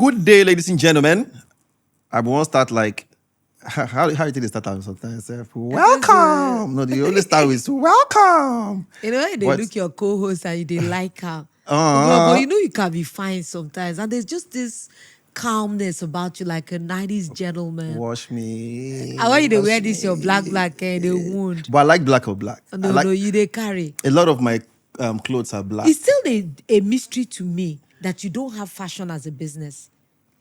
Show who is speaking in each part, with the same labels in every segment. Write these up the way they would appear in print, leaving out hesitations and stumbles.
Speaker 1: Good day, ladies and gentlemen. I won't start like how you think they start out sometimes? Welcome. No, you always start with welcome.
Speaker 2: You know, when they
Speaker 1: But-
Speaker 2: look your co-host and they like her.
Speaker 1: Uh-huh.
Speaker 2: But you know you can be fine sometimes. And there's just this calmness about you, like a 90s gentleman.
Speaker 1: Wash me.
Speaker 2: I want you to
Speaker 1: wash
Speaker 2: wear this your
Speaker 1: me.
Speaker 2: black and the wound.
Speaker 1: But I like black or black. I
Speaker 2: No,
Speaker 1: like,
Speaker 2: you they carry.
Speaker 1: a lot of my clothes are black.
Speaker 2: It's still a mystery to me that you don't have fashion as a business.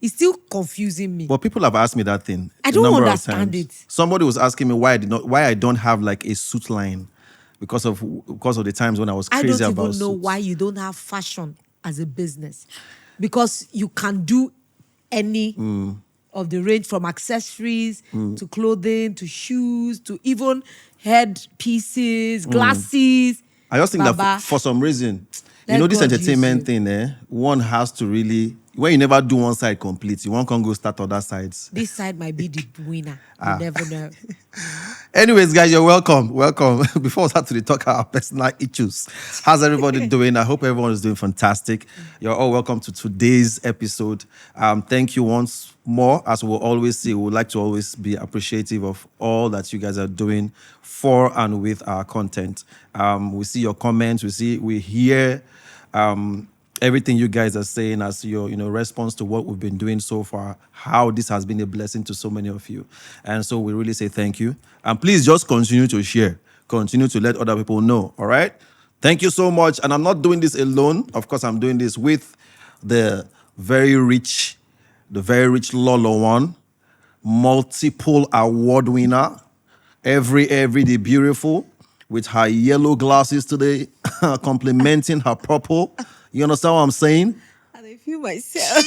Speaker 2: It's still confusing me.
Speaker 1: But people have asked me that thing.
Speaker 2: I
Speaker 1: a
Speaker 2: don't
Speaker 1: number of
Speaker 2: understand
Speaker 1: times.
Speaker 2: it.
Speaker 1: Somebody was asking me why I don't have like a suit line because of the times when I was
Speaker 2: I
Speaker 1: crazy
Speaker 2: don't
Speaker 1: about
Speaker 2: even know
Speaker 1: suits.
Speaker 2: why you don't have fashion as a business. Because you can do any of the range from accessories to clothing to shoes to even head pieces, glasses.
Speaker 1: I just think
Speaker 2: Baba,
Speaker 1: that for some reason,
Speaker 2: let
Speaker 1: this
Speaker 2: God use
Speaker 1: entertainment
Speaker 2: you.
Speaker 1: thing, one has to really, when you never do one side complete, you won't can go start other sides.
Speaker 2: This side might be the winner. You never know.
Speaker 1: Anyways, guys, you're welcome. Welcome. Before we start to talk our personal issues, how's everybody doing? I hope everyone is doing fantastic. You're all welcome to today's episode. Thank you once more. As we'll always say, we would like to always be appreciative of all that you guys are doing for and with our content. We see your comments. We hear everything you guys are saying as your response to what we've been doing so far, how this has been a blessing to so many of you. And so we really say thank you. And please just continue to share, continue to let other people know. All right. Thank you so much. And I'm not doing this alone. Of course, I'm doing this with the very rich Lolo one, multiple award winner, every day beautiful, with her yellow glasses today, complimenting her purple. You understand what I'm saying?
Speaker 2: And I feel myself.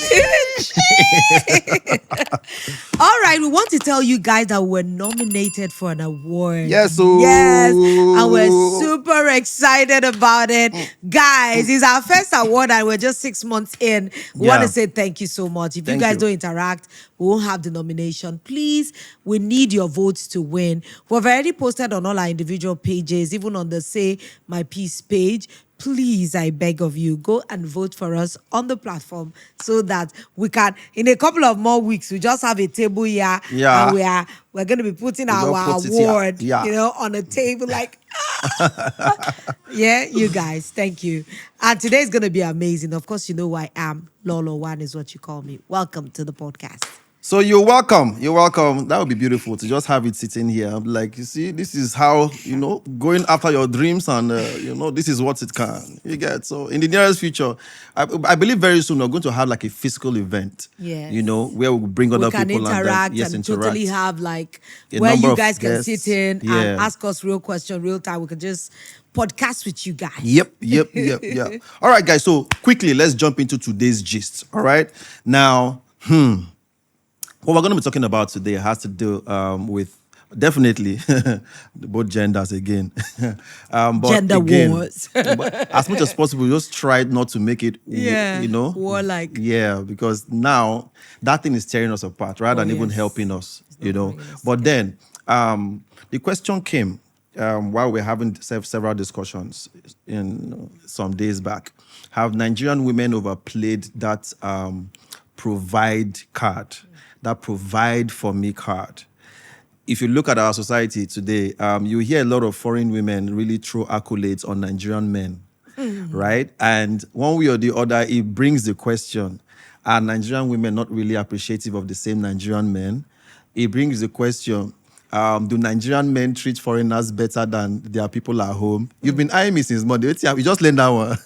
Speaker 2: All right, we want to tell you guys that we're nominated for an award.
Speaker 1: Yes,
Speaker 2: and we're super excited about it. Guys, it's our first award and we're just 6 months in. We want to say thank you so much. If you guys don't interact, we won't have the nomination. Please, we need your votes to win. We've already posted on all our individual pages, even on the Say My Peace page. Please, I beg of you, go and vote for us on the platform so that we can, in a couple of more weeks, we just have a table here.
Speaker 1: Yeah.
Speaker 2: And we're going to be putting our award, on a table like, yeah, you guys, thank you. And today's going to be amazing. Of course, you know who I am. Lolo One is what you call me. Welcome to the podcast.
Speaker 1: So you're welcome. You're welcome. That would be beautiful to just have it sitting here. I'm like, you see, this is how, going after your dreams and, this is what it can. You get. So in the nearest future, I believe very soon we're going to have like a physical event.
Speaker 2: Yes.
Speaker 1: Where we bring other people
Speaker 2: interact
Speaker 1: and
Speaker 2: totally have like
Speaker 1: a
Speaker 2: where
Speaker 1: number
Speaker 2: you
Speaker 1: of
Speaker 2: guys can
Speaker 1: guests.
Speaker 2: sit in
Speaker 1: Yeah.
Speaker 2: and ask us real question, real time. We can just podcast with you guys.
Speaker 1: Yep. All right, guys. So quickly, let's jump into today's gist. All right. Now, what we're going to be talking about today has to do with definitely both genders again. But
Speaker 2: Gender
Speaker 1: again,
Speaker 2: wars.
Speaker 1: but as much as possible, just try not to make it,
Speaker 2: warlike.
Speaker 1: Yeah, because now that thing is tearing us apart rather than even helping us, But then the question came while we're having several discussions in some days back. Have Nigerian women overplayed that provide card? That provide for me card. If you look at our society today, you hear a lot of foreign women really throw accolades on Nigerian men, right? And one way or the other, it brings the question, are Nigerian women not really appreciative of the same Nigerian men? It brings the question, do Nigerian men treat foreigners better than their people at home? You've been eyeing me since Monday. You just learned that one.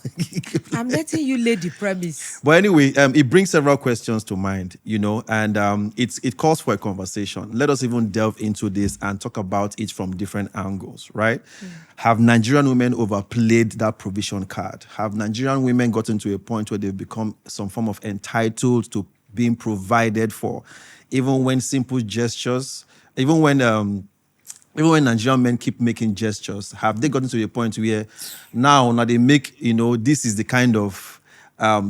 Speaker 2: I'm letting you lay the premise.
Speaker 1: But anyway, it brings several questions to mind, and it calls for a conversation. Let us even delve into this and talk about it from different angles, right? Have Nigerian women overplayed that provision card? Have Nigerian women gotten to a point where they've become some form of entitled to being provided for, even when simple gestures, even when Nigerian men keep making gestures, have they gotten to a point where now they make, this is the kind of,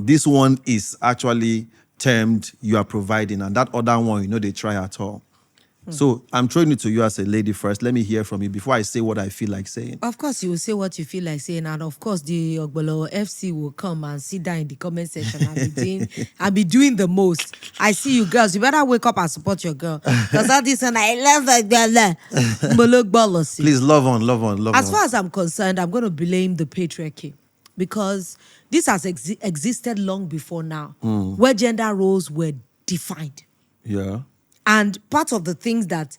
Speaker 1: this one is actually termed you are providing, and that other one, they try at all? So I'm throwing it to you as a lady first. Let me hear from you before I say what I feel like saying.
Speaker 2: Of course, you will say what you feel like saying, and of course, the Ogbolo FC will come and sit down in the comment section and be doing the most. I see you girls. You better wake up and support your girl, because that is an I love that girl.
Speaker 1: Please love on.
Speaker 2: As far as I'm concerned, I'm going to blame the patriarchy, because this has existed long before now, where gender roles were defined.
Speaker 1: Yeah.
Speaker 2: And part of the things that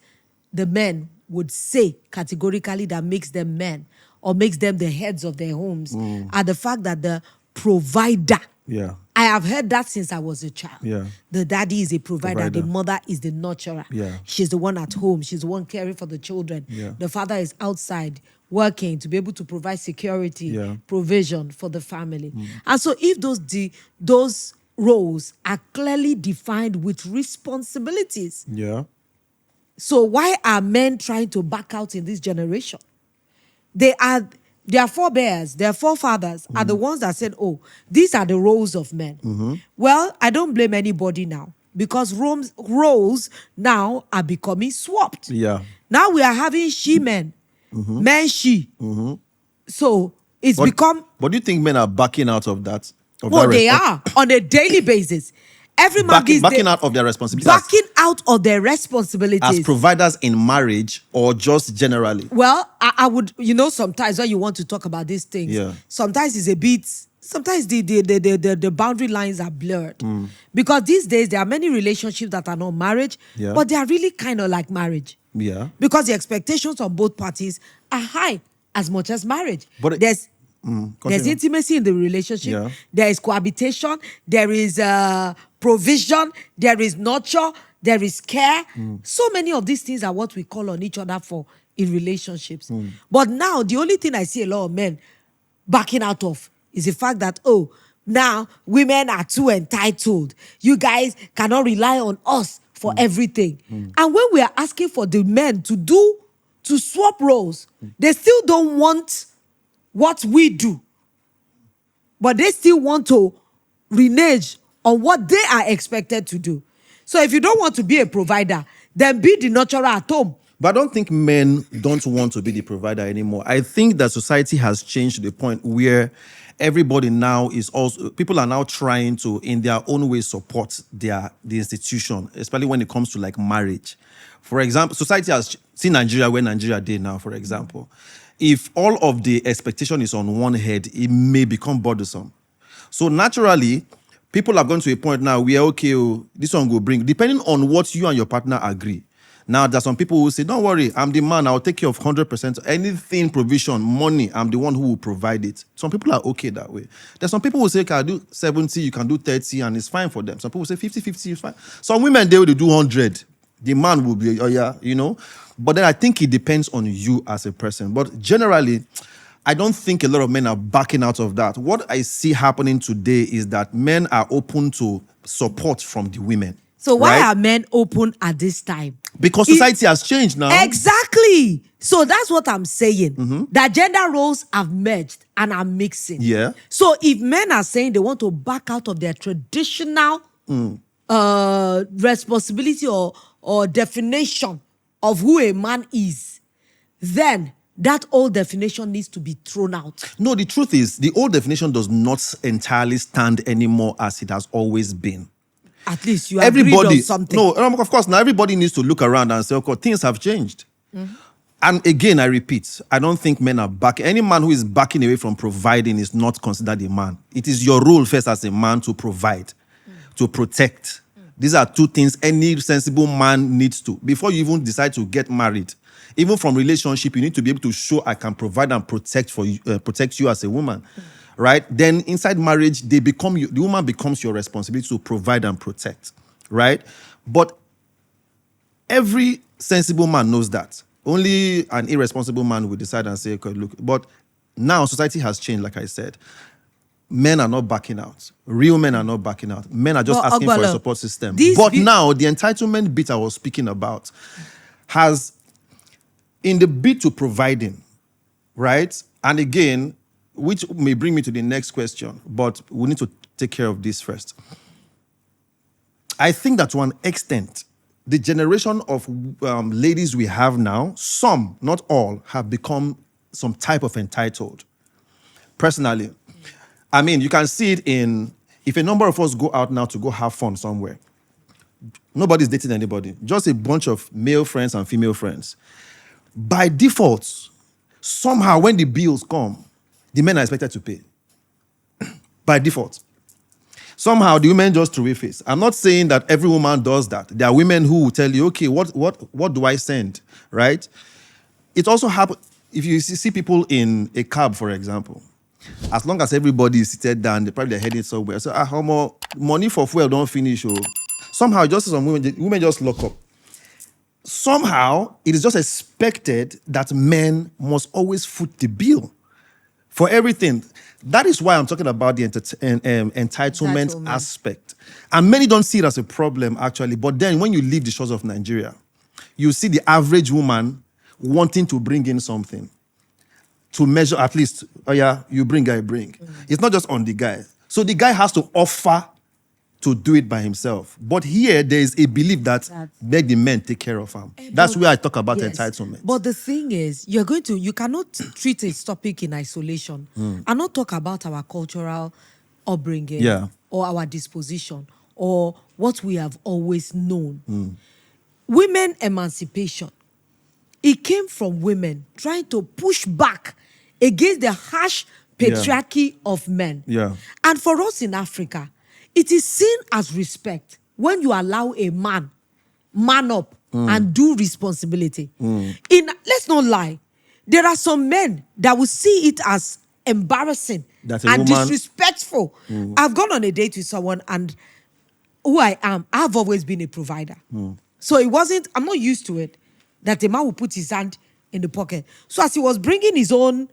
Speaker 2: the men would say categorically that makes them men or makes them the heads of their homes are the fact that the provider.
Speaker 1: Yeah.
Speaker 2: I have heard that since I was a child.
Speaker 1: Yeah.
Speaker 2: The daddy is a provider. The mother is the nurturer.
Speaker 1: Yeah.
Speaker 2: She's the one at home. She's the one caring for the children.
Speaker 1: Yeah.
Speaker 2: The father is outside working to be able to provide security, provision for the family. And so if those roles are clearly defined with responsibilities.
Speaker 1: Yeah.
Speaker 2: So why are men trying to back out in this generation? Their forebears, their forefathers are the ones that said, oh, these are the roles of men. Well, I don't blame anybody now, because roles now are becoming swapped.
Speaker 1: Yeah.
Speaker 2: Now we are having she-men, men-she. So become...
Speaker 1: But do you think men are backing out of that?
Speaker 2: Well, they are on a daily basis. Every man
Speaker 1: backing out of their responsibilities.
Speaker 2: Backing out of their responsibilities.
Speaker 1: As providers in marriage or just generally?
Speaker 2: Well, I would, sometimes when you want to talk about these things, sometimes it's a bit, sometimes the boundary lines are blurred. Because these days, there are many relationships that are not marriage, but they are really kind of like marriage.
Speaker 1: Yeah.
Speaker 2: Because the expectations on both parties are high as much as marriage.
Speaker 1: But
Speaker 2: there's intimacy in the relationship. There is cohabitation. There is provision. There is nurture. There is care. So many of these things are what we call on each other for in relationships. But now, the only thing I see a lot of men backing out of is the fact that, oh, now women are too entitled. You guys cannot rely on us for everything. And when we are asking for the men to swap roles, they still don't want what we do, but they still want to renege on what they are expected to do. So if you don't want to be a provider, then be the nurturer at home.
Speaker 1: But I don't think men don't want to be the provider anymore. I think that society has changed to the point where everybody now people are now trying to, in their own way, support the institution, especially when it comes to like marriage. For example, society has seen Nigeria where Nigeria did now, for example. If all of the expectation is on one head, it may become burdensome. So naturally, people are going to a point now where, okay, this one will bring, depending on what you and your partner agree. Now, there's some people who say, don't worry, I'm the man, I'll take care of 100%. Anything, provision, money, I'm the one who will provide it. Some people are okay that way. There's some people who say, okay, I'll do 70, you can do 30, and it's fine for them. Some people say 50-50 is fine. Some women, they will do 100. The man will be, But then I think it depends on you as a person. But generally, I don't think a lot of men are backing out of that. What I see happening today is that men are open to support from the women.
Speaker 2: So why are men open at this time?
Speaker 1: Because society has changed now.
Speaker 2: Exactly. So that's what I'm saying. That gender roles have merged and are mixing.
Speaker 1: Yeah.
Speaker 2: So if men are saying they want to back out of their traditional responsibility or definition of who a man is, then that old definition needs to be thrown out.
Speaker 1: No, the truth is, the old definition does not entirely stand anymore as it has always been.
Speaker 2: At least you agreed on something.
Speaker 1: No, of course, now everybody needs to look around and say, okay, things have changed. And again, I repeat, I don't think men are backing. Any man who is backing away from providing is not considered a man. It is your role first as a man to provide, to protect. These are two things any sensible man needs to. Before you even decide to get married, even from relationship, you need to be able to show I can provide and protect for you, protect you as a woman. Right? Then inside marriage, the woman becomes your responsibility to provide and protect. Right? But every sensible man knows that. Only an irresponsible man will decide and say, okay, look, but now society has changed, like I said. Men are not backing out. Real men are not backing out. Men are just asking for a support system. But now, the entitlement bit I was speaking about has, in the bid to providing, right? And again, which may bring me to the next question, but we need to take care of this first. I think that to an extent, the generation of ladies we have now, some, not all, have become some type of entitled. Personally, I mean, you can see it in, if a number of us go out now to go have fun somewhere, nobody's dating anybody, just a bunch of male friends and female friends. By default, somehow when the bills come, the men are expected to pay. By default. Somehow the women just throw a face. I'm not saying that every woman does that. There are women who will tell you, okay, what do I send, right? It also happens, if you see people in a cab, for example, as long as everybody is seated down, they're heading somewhere. So, how more money for fuel don't finish. Oh. Somehow, just some women just lock up. Somehow, it is just expected that men must always foot the bill for everything. That is why I'm talking about the entitlement aspect. And many don't see it as a problem, actually. But then when you leave the shores of Nigeria, you see the average woman wanting to bring in something to measure, at least, oh yeah, you bring, I bring. It's not just on the guy. So the guy has to offer to do it by himself. But here, there is a belief that make the men take care of him. That's where I talk about entitlement.
Speaker 2: But the thing is, you cannot treat a topic in isolation and not talk about our cultural upbringing or our disposition or what we have always known. Women emancipation, it came from women trying to push back against the harsh patriarchy of men. And for us in Africa, it is seen as respect when you allow a man up and do responsibility. Let's not lie, there are some men that will see it as embarrassing and disrespectful. I've gone on a date with someone, and who I am, I've always been a provider. So I'm not used to it, that a man will put his hand in the pocket. So as he was bringing his own,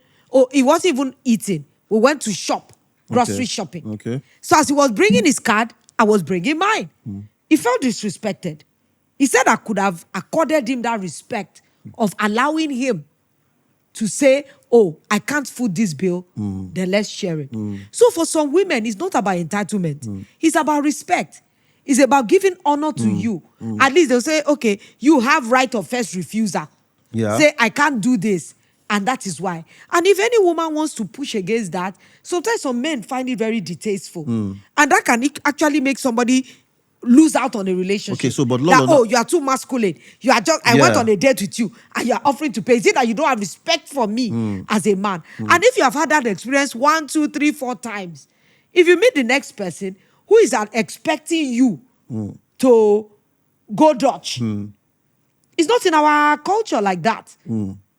Speaker 2: he wasn't even eating. We went to shop, grocery shopping. So as he was bringing his card, I was bringing mine. He felt disrespected. He said I could have accorded him that respect of allowing him to say, oh, I can't foot this bill, then let's share it. So for some women, it's not about entitlement. It's about respect. It's about giving honor to you. At least they'll say, okay, you have right of first refusal. Say, I can't do this. And that is why. And if any woman wants to push against that, sometimes some men find it very distasteful. And that can actually make somebody lose out on a relationship.
Speaker 1: Okay, so but
Speaker 2: you are too masculine. You are just, I went on a date with you and you are offering to pay. Is it that you don't have respect for me as a man? And if you have had that experience 1, 2, 3, 4 times, if you meet the next person who is expecting you to go Dutch, it's not in our culture like that.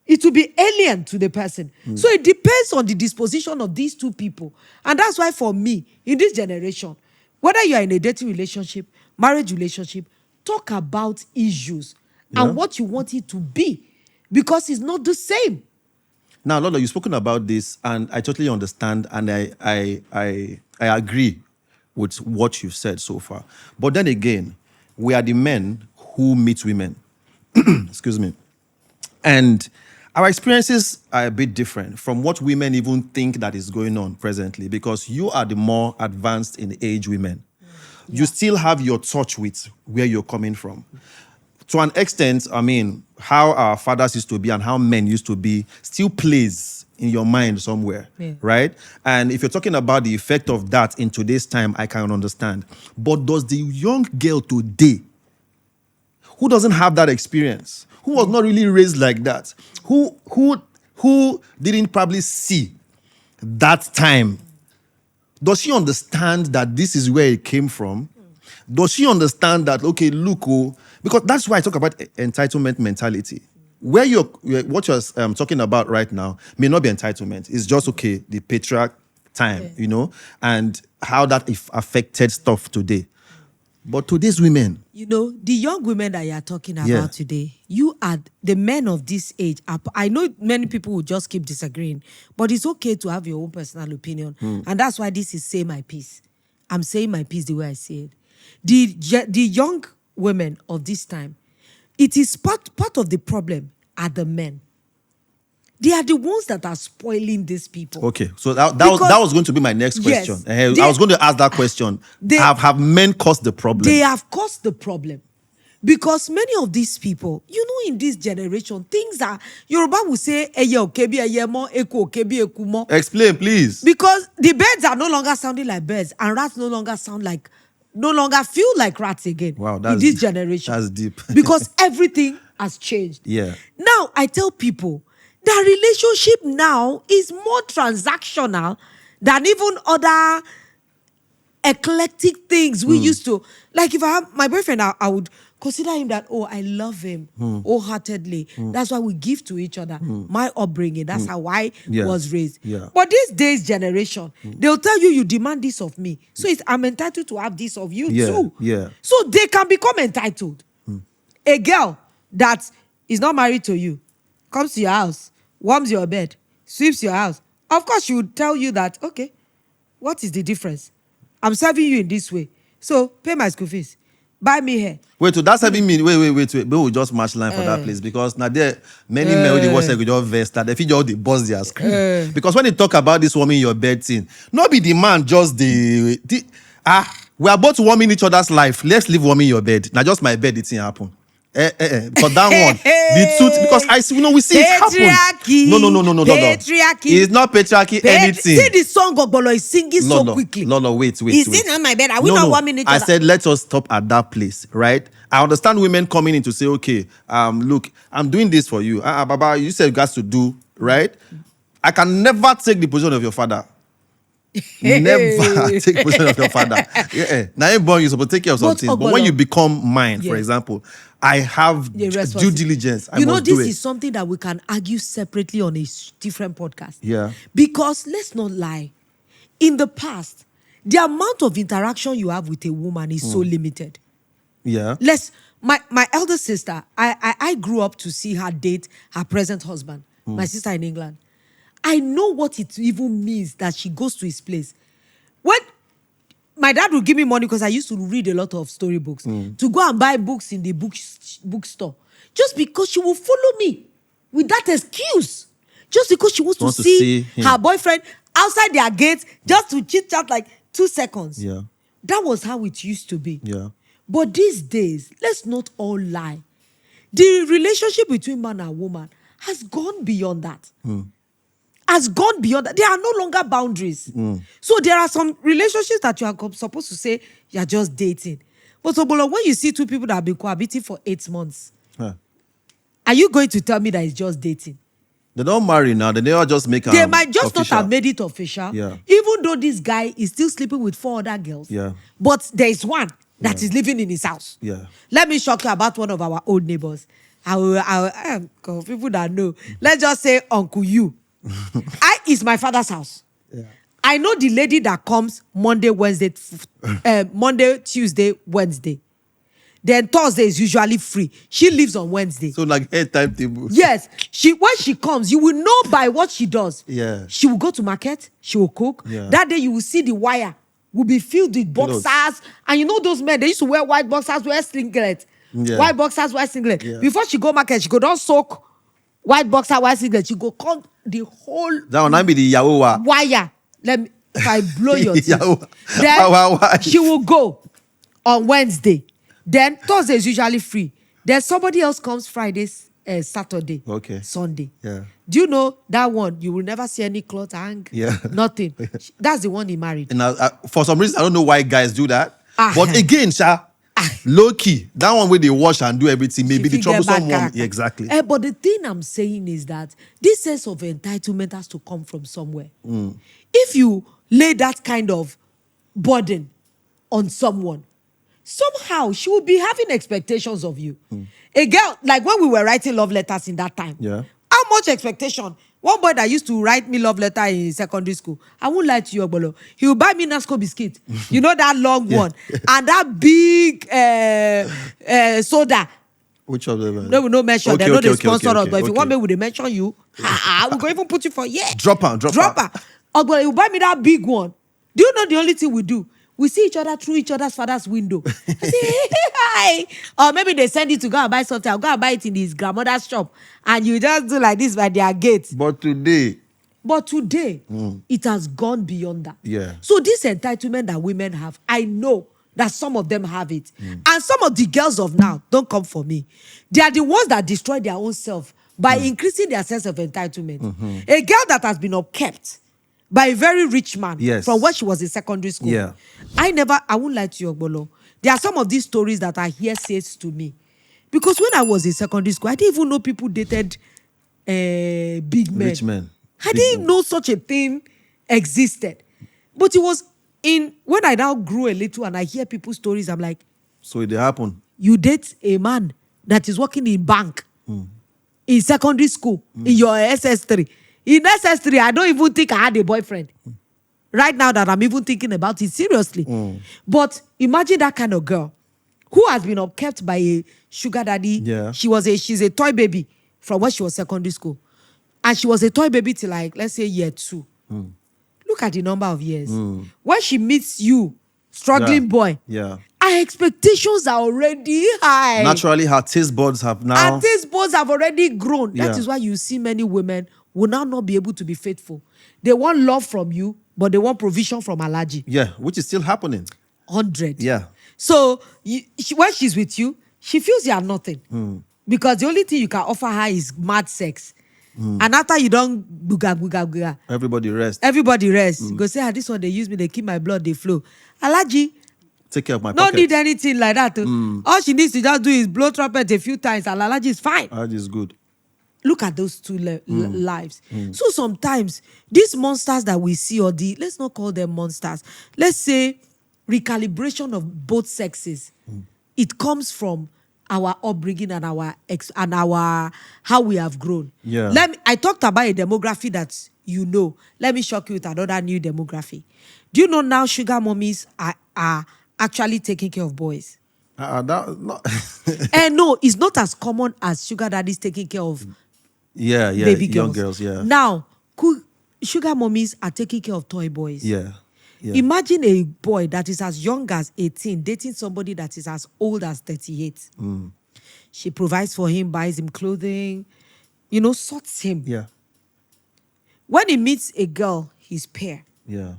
Speaker 2: It will be alien to the person. So it depends on the disposition of these two people. And that's why for me, in this generation, whether you are in a dating relationship, marriage relationship, talk about issues and what you want it to be, because it's not the same.
Speaker 1: Now, Lola, you've spoken about this, and I totally understand, and I agree with what you've said so far. But then again, we are the men who meet women. Excuse me. And our experiences are a bit different from what women even think that is going on presently, because you are the more advanced in age women. You still have your touch with where you're coming from. To an extent, I mean, how our fathers used to be and how men used to be still plays in your mind somewhere, right? And if you're talking about the effect of that in today's time, I can understand. But does the young girl today, who doesn't have that experience, who was not really raised like that, who didn't probably see that time, does she understand that this is where it came from? Does she understand that, okay, look, because that's why I talk about entitlement mentality. What you're talking about right now may not be entitlement. It's just, okay, the patriarch time, you know, and how that affected stuff today. But today's women,
Speaker 2: you know, the young women that you are talking about today, you are the men of this age. I know many people will just keep disagreeing, but it's okay to have your own personal opinion. And that's why this is Say My Piece. I'm saying my piece the way I say it. The young women of this time, it is part of the problem are the men. They are the ones that are spoiling these people.
Speaker 1: Okay, so that was going to be my next question. I was going to ask that question. Have men caused the problem?
Speaker 2: They have caused the problem. Because many of these people, in this generation, things are, Yoruba will say, eye okebi eye mo, eku okebi eku mo.
Speaker 1: Explain, please.
Speaker 2: Because the birds are no longer sounding like birds, and rats no longer feel like rats again.
Speaker 1: Wow,
Speaker 2: in this generation.
Speaker 1: That's deep.
Speaker 2: Because everything has changed.
Speaker 1: Yeah.
Speaker 2: Now, I tell people that relationship now is more transactional than even other eclectic things we used to. Like if I have my boyfriend, I would consider him that, I love him wholeheartedly. That's why we give to each other. My upbringing, that's how I was raised.
Speaker 1: Yeah.
Speaker 2: But these days generation, they'll tell you demand this of me. So I'm entitled to have this of you too.
Speaker 1: Yeah.
Speaker 2: So they can become entitled. A girl that is not married to you comes to your house, warms your bed, sweeps your house. Of course, she would tell you that, okay, what is the difference? I'm serving you in this way. So pay my school fees. Buy me hair.
Speaker 1: Wait, so that's having me. Wait. We will just match line for that place because now there many men when they watch like just vest that they feel just they bust their screen. Because when they talk about this woman in your bed thing, not be the man just we are both warming each other's life. Let's leave warming your bed. Now just my bed, it thing happen. Because that one, the truth, because I see, we see it happen. No.
Speaker 2: Patriarchy.
Speaker 1: It's not patriarchy, anything.
Speaker 2: See the song Ogbolo is singing so quickly.
Speaker 1: No, wait.
Speaker 2: Is it on my bed? Are we not warming each other?
Speaker 1: I said, let us stop at that place, right? I understand women coming in to say, okay, look, I'm doing this for you. Baba, you said you got to do, right? I can never take the position of your father. Never take position of your father. Now you're born, you're supposed to take care of something. But when you become mine, for example, I have due diligence. I must
Speaker 2: this is something that we can argue separately on a different podcast.
Speaker 1: Yeah.
Speaker 2: Because let's not lie. In the past, the amount of interaction you have with a woman is so limited.
Speaker 1: Yeah.
Speaker 2: My elder sister, I grew up to see her date her present husband, my sister in England. I know what it even means that she goes to his place. When my dad would give me money because I used to read a lot of storybooks to go and buy books in the bookstore. Just because she will follow me with that excuse. Just because she wants to see her boyfriend outside their gate just to chit chat like 2 seconds.
Speaker 1: Yeah.
Speaker 2: That was how it used to be.
Speaker 1: Yeah.
Speaker 2: But these days, let's not all lie. The relationship between man and woman has gone beyond that. Has gone beyond that. There are no longer boundaries. So there are some relationships that you are supposed to say you're just dating. But Obolo, when you see two people that have been cohabiting for 8 months, are you going to tell me that it's just dating?
Speaker 1: They don't marry now. They never just make
Speaker 2: They might just
Speaker 1: official.
Speaker 2: not have made it official.
Speaker 1: Yeah.
Speaker 2: Even though this guy is still sleeping with 4 other girls.
Speaker 1: Yeah.
Speaker 2: But there is one that is living in his house.
Speaker 1: Yeah.
Speaker 2: Let me shock you about one of our old neighbors. People that know. Let's just say Uncle You. It's my father's house.
Speaker 1: Yeah.
Speaker 2: I know the lady that comes Monday, Tuesday, Wednesday. Then Thursday is usually free. She lives on Wednesday.
Speaker 1: So like head timetable.
Speaker 2: Yes. When she comes, you will know by what she does.
Speaker 1: Yeah.
Speaker 2: She will go to market. She will cook.
Speaker 1: Yeah.
Speaker 2: That day you will see the wire will be filled with boxers. And you know those men, they used to wear white boxers, wear singlet.
Speaker 1: Yeah.
Speaker 2: White boxers, white singlet.
Speaker 1: Yeah.
Speaker 2: Before she go market, she go don't soak white boxer, white singlet. She go cut the whole
Speaker 1: That one be the Yahowa.
Speaker 2: wire. If I blow your teeth.
Speaker 1: Yahowa.
Speaker 2: Then she will go on Wednesday. Then Thursday is usually free. Then somebody else comes Fridays, Saturday, Sunday.
Speaker 1: Yeah.
Speaker 2: Do you know that one? You will never see any cloth hang.
Speaker 1: Yeah.
Speaker 2: Nothing. That's the one he married.
Speaker 1: And for some reason, I don't know why guys do that. But again, low key, that one where they wash and do everything, maybe the troublesome one. Yeah, exactly.
Speaker 2: But the thing I'm saying is that this sense of entitlement has to come from somewhere. If you lay that kind of burden on someone, somehow she will be having expectations of you. A girl, like when we were writing love letters in that time, how much expectation? One boy that used to write me love letter in secondary school, I won't lie to you, Obolo. He will buy me Nasco biscuit. You know that long one. And that big soda.
Speaker 1: Which of them?
Speaker 2: No, we no mention. They know they sponsor us. But if you want me, we mention you. We're going to even put you for
Speaker 1: Drop her.
Speaker 2: Obolo, he will buy me that big one. Do you know the only thing we do? We see each other through each other's father's window. I say, hey, hi. Or maybe they send you to go and buy something. I'll go and buy it in his grandmother's shop. And you just do like this by their gate.
Speaker 1: But today,
Speaker 2: it has gone beyond that.
Speaker 1: Yeah.
Speaker 2: So this entitlement that women have, I know that some of them have it. And some of the girls of now, don't come for me, they are the ones that destroy their own self by increasing their sense of entitlement. A girl that has been upkept by a very rich man from when she was in secondary school.
Speaker 1: Yeah.
Speaker 2: I won't lie to you, Ogbolo. There are some of these stories that are hearsays to me. Because when I was in secondary school, I didn't even know people dated big men.
Speaker 1: Rich men.
Speaker 2: I didn't know such a thing existed. But it was when I now grew a little and I hear people's stories, I'm like,
Speaker 1: so it happened.
Speaker 2: You date a man that is working in bank, in secondary school, in your SS3. In SS3, I don't even think I had a boyfriend. Right now that I'm even thinking about it seriously. But imagine that kind of girl who has been upkept by a sugar daddy.
Speaker 1: Yeah.
Speaker 2: She's a toy baby from when she was secondary school. And she was a toy baby till let's say year 2. Look at the number of years. When she meets you, struggling boy,
Speaker 1: her
Speaker 2: expectations are already high.
Speaker 1: Naturally, her taste buds have now...
Speaker 2: Her taste buds have already grown. That is why you see many women will now not be able to be faithful. They want love from you, but they want provision from allergy.
Speaker 1: Yeah, which is still happening.
Speaker 2: 100.
Speaker 1: Yeah.
Speaker 2: So when she's with you, she feels you are nothing. Because the only thing you can offer her is mad sex. And after you don't buga,
Speaker 1: everybody rest.
Speaker 2: Go say, this one they use me, they keep my blood, they flow. Allergy.
Speaker 1: Take care of my
Speaker 2: Don't
Speaker 1: pocket.
Speaker 2: need anything like that. All she needs to just do is blow trumpet a few times and allergy is fine.
Speaker 1: Allergy is good.
Speaker 2: Look at those two lives. So sometimes these monsters that we see, or let's not call them monsters, let's say recalibration of both sexes, it comes from our upbringing and our how we have grown.
Speaker 1: Yeah.
Speaker 2: I talked about a demography that you know. Let me shock you with another new demography. Do you know now sugar mommies are actually taking care of boys?
Speaker 1: No.
Speaker 2: No, it's not as common as sugar daddies taking care of
Speaker 1: baby young girls.
Speaker 2: Now, sugar mommies are taking care of toy boys.
Speaker 1: Yeah.
Speaker 2: Imagine a boy that is as young as 18 dating somebody that is as old as 38. She provides for him, buys him clothing, sorts him.
Speaker 1: Yeah.
Speaker 2: When he meets a girl, his peer.
Speaker 1: Yeah.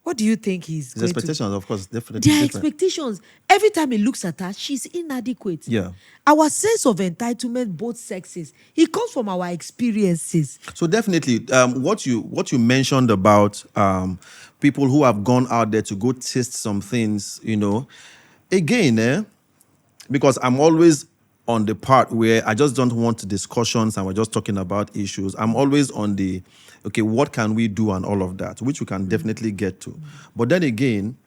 Speaker 2: What do you think his
Speaker 1: expectations, of course, definitely.
Speaker 2: Their expectations. Every time he looks at her, she's inadequate.
Speaker 1: Yeah.
Speaker 2: Our sense of entitlement, both sexes, it comes from our experiences.
Speaker 1: So definitely, what you mentioned about people who have gone out there to go taste some things, again, because I'm always on the part where I just don't want discussions and we're just talking about issues. I'm always on the, okay, what can we do and all of that, which we can definitely get to. But then again,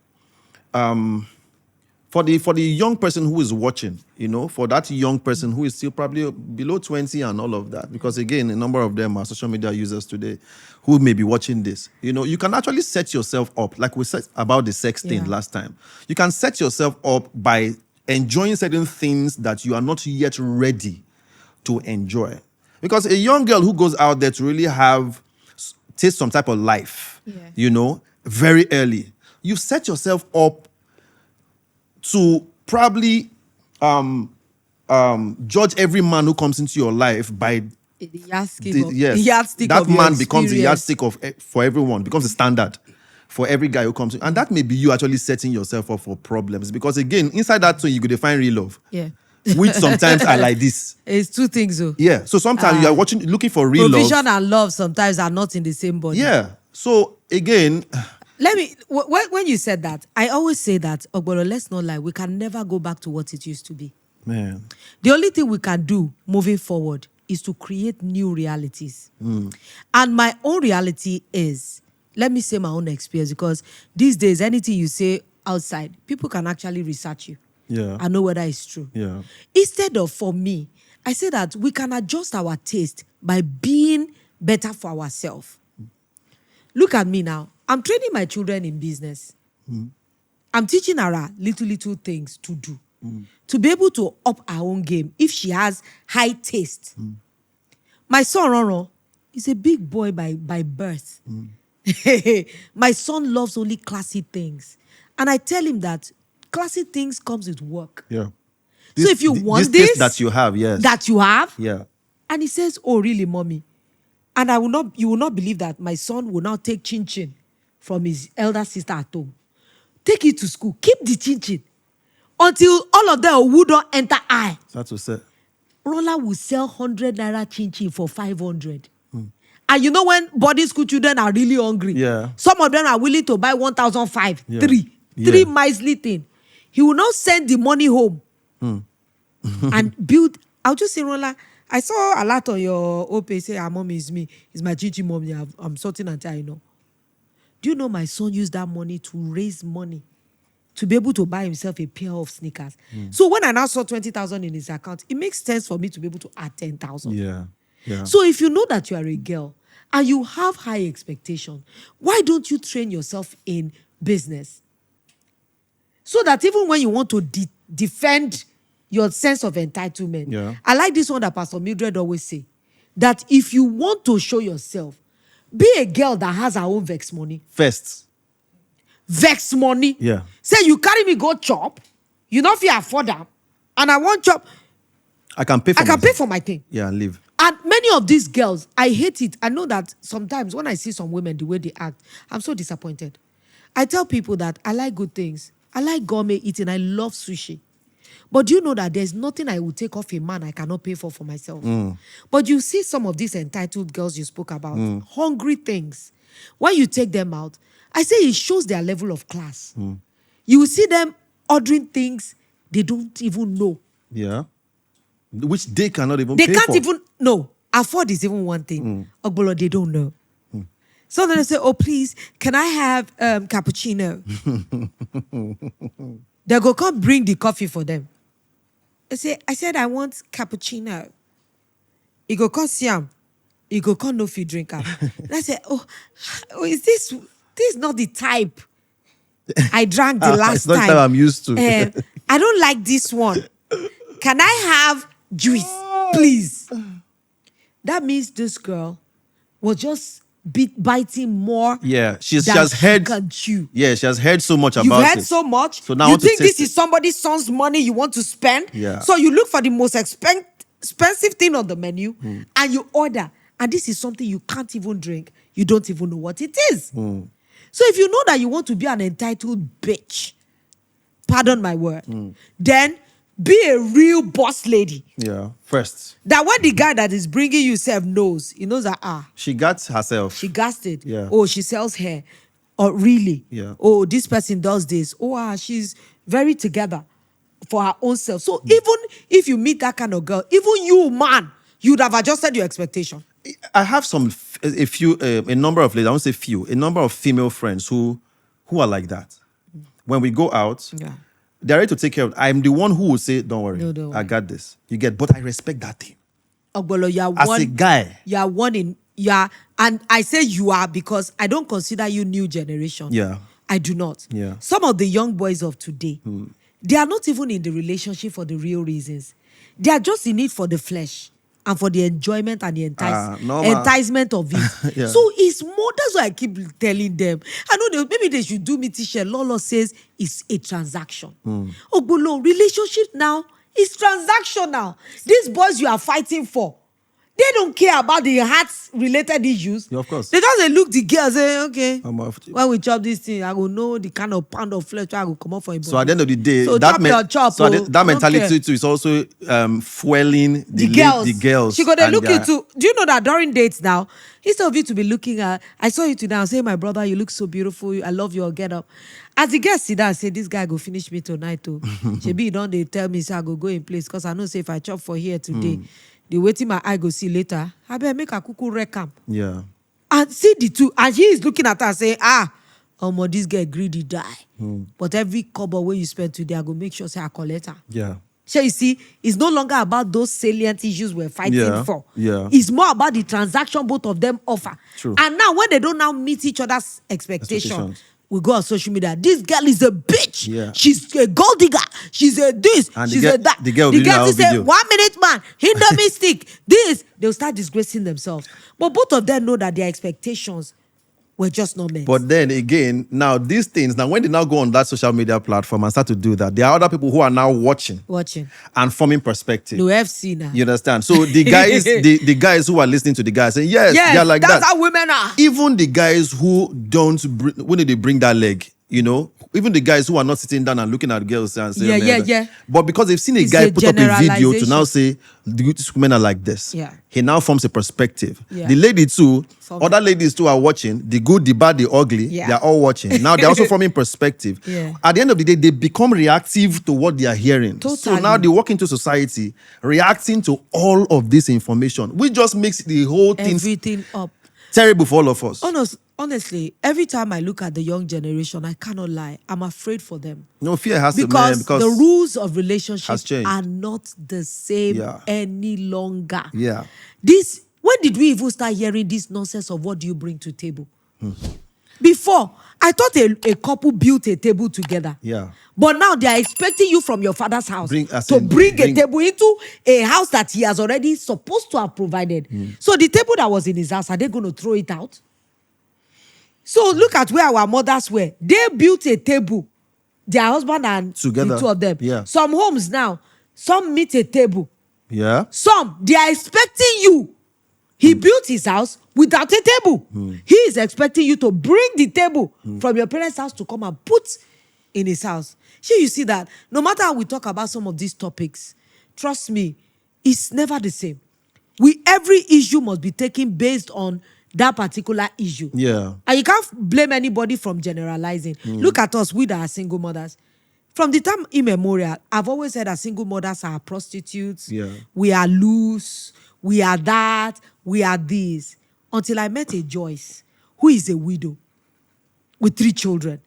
Speaker 1: for the young person who is watching, for that young person who is still probably below 20 and all of that, because again, a number of them are social media users today who may be watching this, you can actually set yourself up, like we said about the sex thing last time. You can set yourself up by enjoying certain things that you are not yet ready to enjoy. Because a young girl who goes out there to really taste some type of life, very early, you set yourself up to probably judge every man who comes into your life by
Speaker 2: the yardstick
Speaker 1: that
Speaker 2: of
Speaker 1: man becomes the yardstick for everyone, becomes the standard for every guy who comes in. And that may be you actually setting yourself up for problems. Because again, inside that too, you could define real love.
Speaker 2: Yeah.
Speaker 1: Which sometimes are like this.
Speaker 2: It's two things though.
Speaker 1: Yeah. So sometimes you are looking for real love.
Speaker 2: Provision and love sometimes are not in the same body.
Speaker 1: Yeah. So again,
Speaker 2: when you said that, I always say that, Ogbolo, let's not lie, we can never go back to what it used to be.
Speaker 1: Man.
Speaker 2: The only thing we can do moving forward is to create new realities. And my own reality is, let me say my own experience, because these days, anything you say outside, people can actually research you.
Speaker 1: Yeah.
Speaker 2: I know whether it's true.
Speaker 1: Yeah.
Speaker 2: Instead of, for me, I say that we can adjust our taste by being better for ourselves. Look at me now. I'm training my children in business. I'm teaching her little things to do. To be able to up our own game if she has high taste. My son, Roro, is a big boy by birth. My son loves only classy things. And I tell him that classy things comes with work.
Speaker 1: Yeah.
Speaker 2: So if you want this
Speaker 1: that you have, yes.
Speaker 2: That you have.
Speaker 1: Yeah.
Speaker 2: And he says, oh, really, mommy? And you will not believe that my son will now take chin-chin from his elder sister at home. Take it to school. Keep the chin-chin. until all of them who don't enter eye.
Speaker 1: That's what say.
Speaker 2: Roller will sell 100 naira chin for 500. And you know when boarding school children are really hungry, some of them are willing to buy 1,005, three miserly thing. He will not send the money home and build. I'll just say, Roller, I saw a lot on your OP say, our mom is me. It's my Gigi mom. I'm sorting until I know. Do you know my son used that money to raise money to be able to buy himself a pair of sneakers? So when I now saw 20,000 in his account, it makes sense for me to be able to add 10,000.
Speaker 1: Yeah.
Speaker 2: So if you know that you are a girl and you have high expectation, why don't you train yourself in business? So that even when you want to defend your sense of entitlement, I like this one that Pastor Mildred always say, that if you want to show yourself, be a girl that has her own vex money.
Speaker 1: First.
Speaker 2: Vex money.
Speaker 1: Yeah.
Speaker 2: Say you carry me go chop, you know if you afford them, and I want chop.
Speaker 1: I can pay for
Speaker 2: my thing.
Speaker 1: Yeah, and live.
Speaker 2: And many of these girls, I hate it. I know that sometimes when I see some women, the way they act, I'm so disappointed. I tell people that I like good things. I like gourmet eating. I love sushi. But do you know that there's nothing I will take off a man I cannot pay for myself? But you see some of these entitled girls you spoke about, hungry things. When you take them out, I say it shows their level of class. You will see them ordering things they don't even know.
Speaker 1: Yeah. Which they cannot even pay for.
Speaker 2: They can't even know. Afford is even one thing. Ogbolo, they don't know. So then they say, oh, please, can I have cappuccino? They go come bring the coffee for them. I said, I want cappuccino. He go come see him. He go come no fit drink am. And I said, oh, is this not the type I drank the last
Speaker 1: it's not
Speaker 2: time?
Speaker 1: the type I'm used to.
Speaker 2: I don't like this one. Can I have juice, please? That means this girl was just biting more.
Speaker 1: Yeah, she has heard. Yeah, she has heard so much about it.
Speaker 2: You've heard so much.
Speaker 1: So now
Speaker 2: you think this is somebody's son's money you want to spend?
Speaker 1: Yeah.
Speaker 2: So you look for the most expensive thing on the menu and you order. And this is something you can't even drink. You don't even know what it is. So if you know that you want to be an entitled bitch, pardon my word, then be a real boss lady.
Speaker 1: Yeah, first.
Speaker 2: That when the guy that is bringing you self knows, he knows that,
Speaker 1: she got herself.
Speaker 2: She gassed it.
Speaker 1: Yeah.
Speaker 2: Oh, she sells hair. Or really?
Speaker 1: Yeah.
Speaker 2: Oh, this person does this. Oh, she's very together for her own self. So even if you meet that kind of girl, even you, man, you'd have adjusted your expectation.
Speaker 1: I have a number of ladies, I won't say few, a number of female friends who are like that. When we go out, they're ready to take care of it. I'm the one who will say, don't worry,
Speaker 2: don't worry.
Speaker 1: I got this. You get, but I respect that thing.
Speaker 2: Ogbolo,
Speaker 1: As a guy.
Speaker 2: You are one in, and I say you are because I don't consider you new generation.
Speaker 1: Yeah.
Speaker 2: I do not.
Speaker 1: Yeah.
Speaker 2: Some of the young boys of today, they are not even in the relationship for the real reasons. They are just in it for the flesh and for the enjoyment and the enticement of it.
Speaker 1: Yeah.
Speaker 2: So it's more, that's why I keep telling them. I know maybe they should do me t-shirt. Lolo says it's a transaction. Ogbolo, relationship now is transactional. These boys you are fighting for, they don't care about the heart-related issues.
Speaker 1: Yeah, of course.
Speaker 2: They just look the girl and say, okay,
Speaker 1: when
Speaker 2: we chop this thing, I will know the kind of pound of flesh I will come up for him.
Speaker 1: So at the end of the day,
Speaker 2: that
Speaker 1: mentality too is also fueling the girls.
Speaker 2: She got to look into. Do you know that during dates now, instead of you to be looking at, I saw you today, I say, my brother, you look so beautiful. I love your get up. As the girl sit down and say, this guy go finish me tonight too. She don't they tell me, say I go in place because I know say if I chop for here today, the waiting my eye go see later. I better make a cuckoo recam.
Speaker 1: Yeah.
Speaker 2: And see the two. And he is looking at her saying, this girl greedy die. But every cover where you spend today, I go make sure say I collect her.
Speaker 1: Yeah.
Speaker 2: So you see, it's no longer about those salient issues we're fighting for.
Speaker 1: Yeah.
Speaker 2: It's more about the transaction both of them offer.
Speaker 1: True.
Speaker 2: And now when they don't now meet each other's expectations, we go on social media. This girl is a bitch.
Speaker 1: Yeah.
Speaker 2: She's a gold digger. She's a this.
Speaker 1: And
Speaker 2: she's a that.
Speaker 1: The girl
Speaker 2: will say, 1 minute man, Indomie stick. This. They'll start disgracing themselves. But both of them know that their expectations were just not met.
Speaker 1: But then again, now these things, now when they now go on that social media platform and start to do that, there are other people who are now watching and forming perspective.
Speaker 2: No FC now.
Speaker 1: You understand? So the guys, the guys who are listening to the guys saying, yes, they're like
Speaker 2: that's
Speaker 1: that.
Speaker 2: How women are.
Speaker 1: Even the guys who don't, when they bring that leg, even the guys who are not sitting down and looking at girls and saying,
Speaker 2: yeah.
Speaker 1: But because they've seen a
Speaker 2: It's
Speaker 1: guy
Speaker 2: a
Speaker 1: put up a video to now
Speaker 2: generalization.
Speaker 1: say, these women are like this.
Speaker 2: Yeah.
Speaker 1: He now forms a perspective.
Speaker 2: Yeah.
Speaker 1: The lady too, other ladies too are watching. The good, the bad, the ugly.
Speaker 2: Yeah.
Speaker 1: They're all watching. Now they're also forming perspective.
Speaker 2: Yeah.
Speaker 1: At the end of the day, they become reactive to what they are hearing.
Speaker 2: Totally.
Speaker 1: So now they walk into society reacting to all of this information, which just makes the whole thing
Speaker 2: Everything up.
Speaker 1: terrible for all of us.
Speaker 2: Honestly, every time I look at the young generation, I cannot lie. I'm afraid for them.
Speaker 1: No, fear has to, man,
Speaker 2: Because
Speaker 1: because
Speaker 2: the rules of
Speaker 1: has
Speaker 2: relationships
Speaker 1: changed.
Speaker 2: are not the same any longer.
Speaker 1: Yeah.
Speaker 2: When did we even start hearing this nonsense of what do you bring to table? Before, I thought a couple built a table together.
Speaker 1: Yeah.
Speaker 2: But now they are expecting you from your father's house
Speaker 1: Bring
Speaker 2: bring a table into a house that he has already supposed to have provided. So the table that was in his house, are they going to throw it out? So look at where our mothers were. They built a table, their husband and
Speaker 1: together,
Speaker 2: the two of them.
Speaker 1: Yeah.
Speaker 2: Some homes now, some meet a table.
Speaker 1: Yeah.
Speaker 2: Some, they are expecting you. He built his house without a table. He is expecting you to bring the table from your parents' house to come and put in his house. Sure, you see that no matter how we talk about some of these topics, trust me, it's never the same. Every issue must be taken based on that particular issue.
Speaker 1: Yeah.
Speaker 2: And you can't blame anybody from generalizing. Look at us, we that are single mothers. From the time immemorial, I've always said that single mothers are prostitutes.
Speaker 1: Yeah.
Speaker 2: We are loose. We are that. We are this. Until I met a Joyce, who is a widow with 3 children.